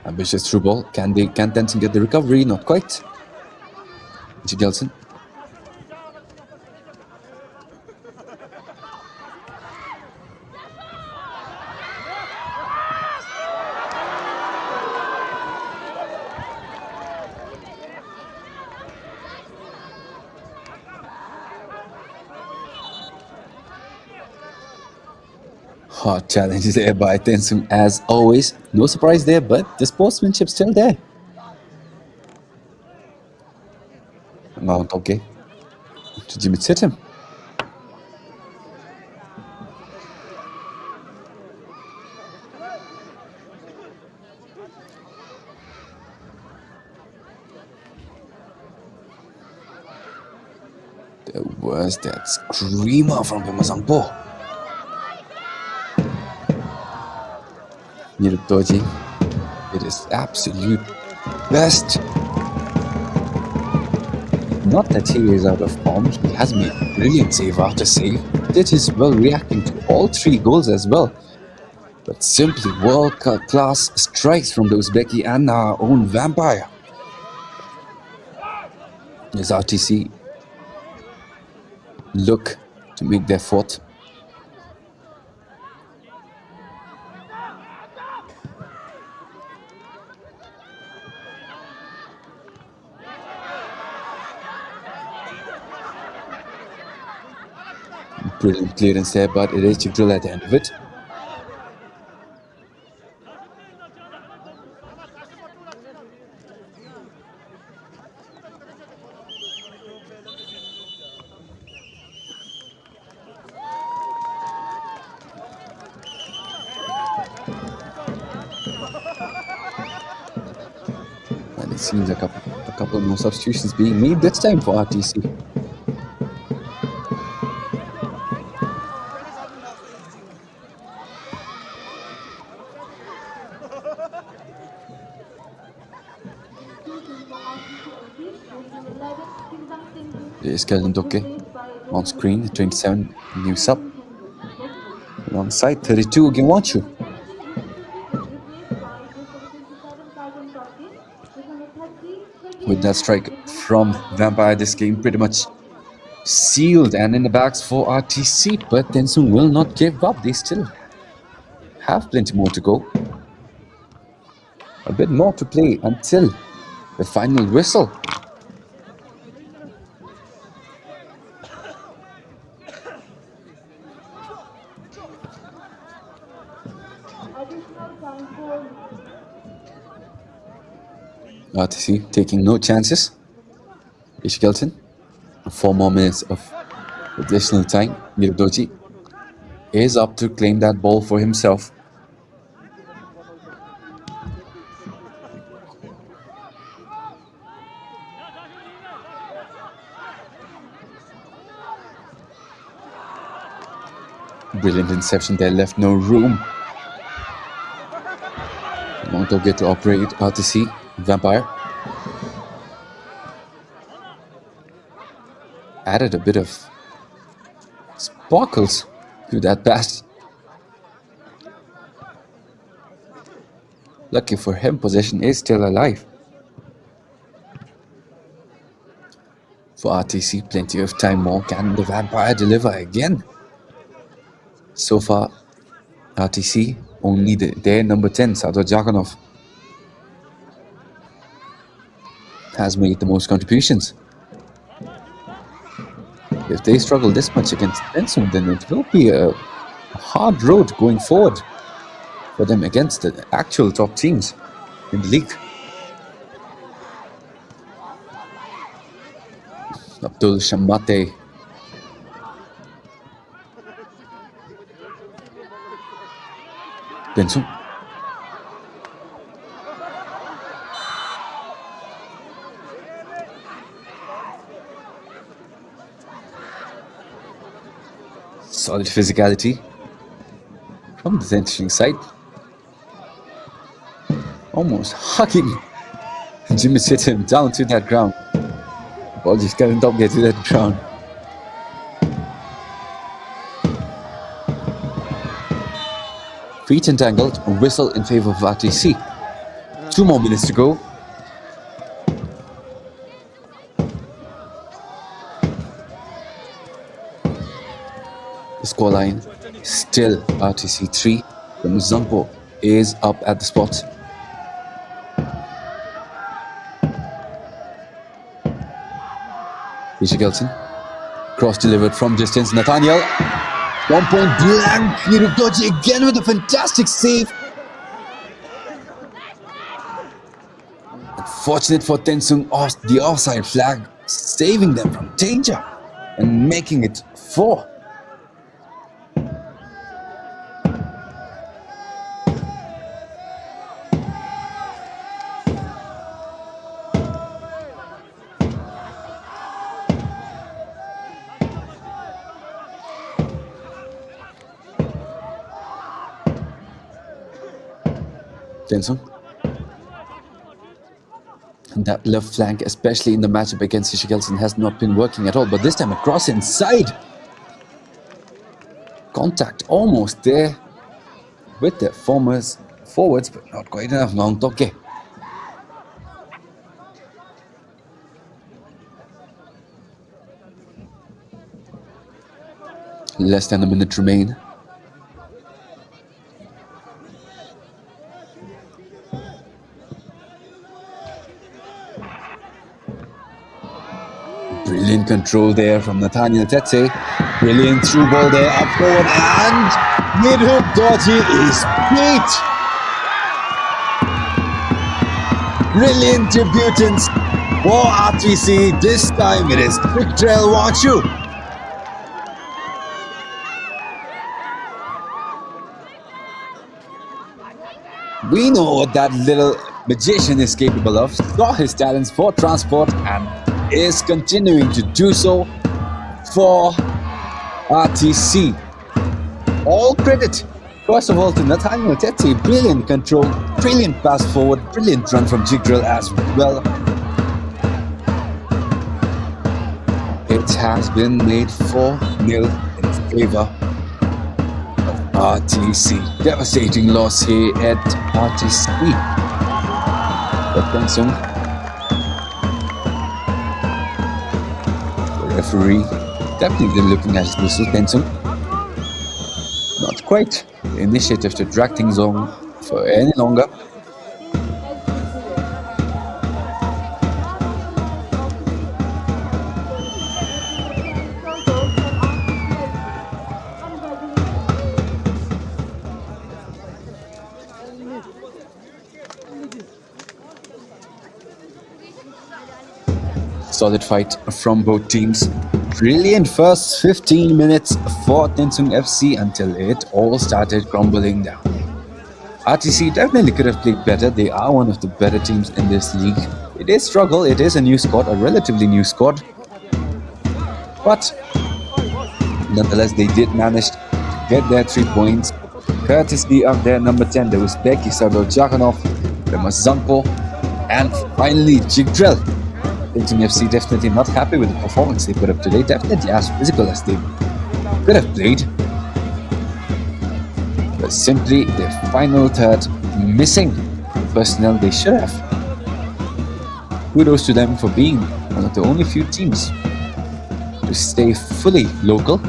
Ambitious through ball. Can TENSUNG get the recovery? Not quite. Gelson. Hard challenge there by TENSUNG as always. No surprise there, but the sportsmanship still there. Mount okay. Jimmy hit him. There was that screamer from Pemazangpo. Doji, it is absolute best. Not that he is out of form, he has made brilliant save after save. It is well reacting to all 3 goals as well. But simply world-class strikes from the Uzbeki and our own Vampire. As RTC look to make their 4th. Brilliant clearance there, but it is Chigdrill at the end of it. And it seems a couple more substitutions being made this time for RTC. There's Kelvin Doke on screen, 27, new sub. Wrong side, 32 again, want you. Replaced by just number 27 Kazan Kapti, just number 30 With that strike from Vampire, this game pretty much sealed and in the bags for RTC, but TENSUNG will not give up. They still have plenty more to go. A bit more to play until the final whistle. additional time for RTC taking no chances. Ishkelton, 4 more minutes of additional time. Mirdoji is up to claim that ball for himself. Brilliant interception there, left no room. Monto get to operate RTC. Vampire added a bit of sparkles to that pass. Lucky for him, possession is still alive. For RTC, plenty of time more. Can the Vampire deliver again? So far, RTC only their number 10, Sador Jaganov, has made the most contributions. If they struggle this much against TENSUNG, then it will be a hard road going forward for them against the actual top teams in the league. Abdul Shamate TENSUNG. Solid physicality from the TENSUNG side. Almost hugging Jimmy hit him down to that ground. Apologies, Kevin Top get to that ground. Feet entangled, a whistle in favor of RTC. 2 more minutes to go. The scoreline still RTC 3. The Muzampo is up at the spot. Gelson, cross delivered from distance. Nathaniel, 1 point blank. Hirudoji again with a fantastic save. Unfortunate for TENSUNG, off the offside flag, saving them from danger and making it 4. TENSUNG. And that left flank, especially in the matchup against Ishigelsson, has not been working at all. But this time across inside. Contact almost there with the forwards, but not quite enough. Long Toke. Less than a minute remain. Brilliant control there from Nathaniel Tete. Brilliant through ball there, up forward, and mid-hook Doji is beat. Brilliant debutants for RTC. This time it is Quick Trail Wachu. We know what that little magician is capable of. Saw his talents for transport and is continuing to do so for RTC. All credit, first of all, to Nathaniel Tete. Brilliant control, brilliant pass forward, brilliant run from Jigdrill as well. It has been made 4-0 in favor of RTC. Devastating loss here at RTC. But TENSUNG, the referee, definitely looking at his whistle. TENSUNG, not quite the initiative to drag things on for any longer. Solid fight from both teams. Brilliant first 15 minutes for TENSUNG FC until it all started crumbling down. RTC definitely could have played better. They are one of the better teams in this league. It is struggle. It is a new squad, a relatively new squad. But nonetheless, they did manage to get their 3 points. Courtesy of their number 10, there was Becky Sadorjakanov, there was Zanko, and finally Jigdrell. TENSUNG FC definitely not happy with the performance they put up today. Definitely as physical as they could have played. But simply their final third missing the personnel they should have. Kudos to them for being one of the only few teams to stay fully local.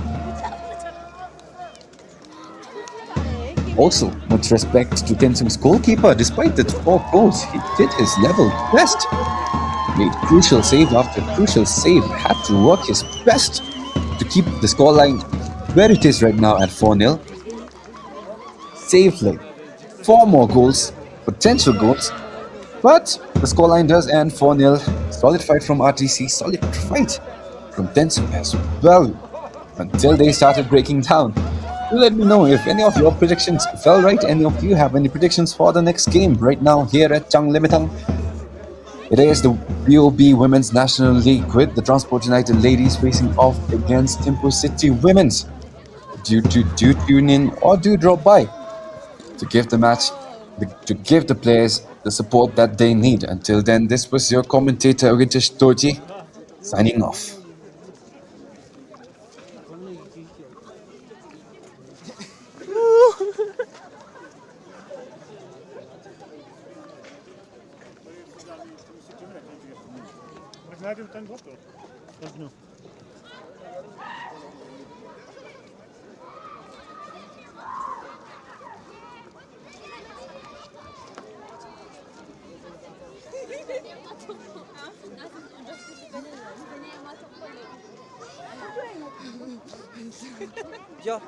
Also, much respect to TENSUNG's goalkeeper. Despite the 4 goals, he did his level best. Made crucial save after crucial save. Had to work his best to keep the scoreline where it is right now at 4-0. Saved like 4 more goals, potential goals. But the scoreline does end 4-0. Solid fight from RTC, solid fight from TENSUNG as well. Until they started breaking down. Do let me know if any of your predictions fell right. Any of you have any predictions for the next game right now here at Changlimitang. It is the BoB Women's National League with the Transport United ladies facing off against Thimphu City Women's. Do tune in or do drop by to give the match, to give the players the support that they need. Until then, this was your commentator Ritesh Toji signing off. Ja,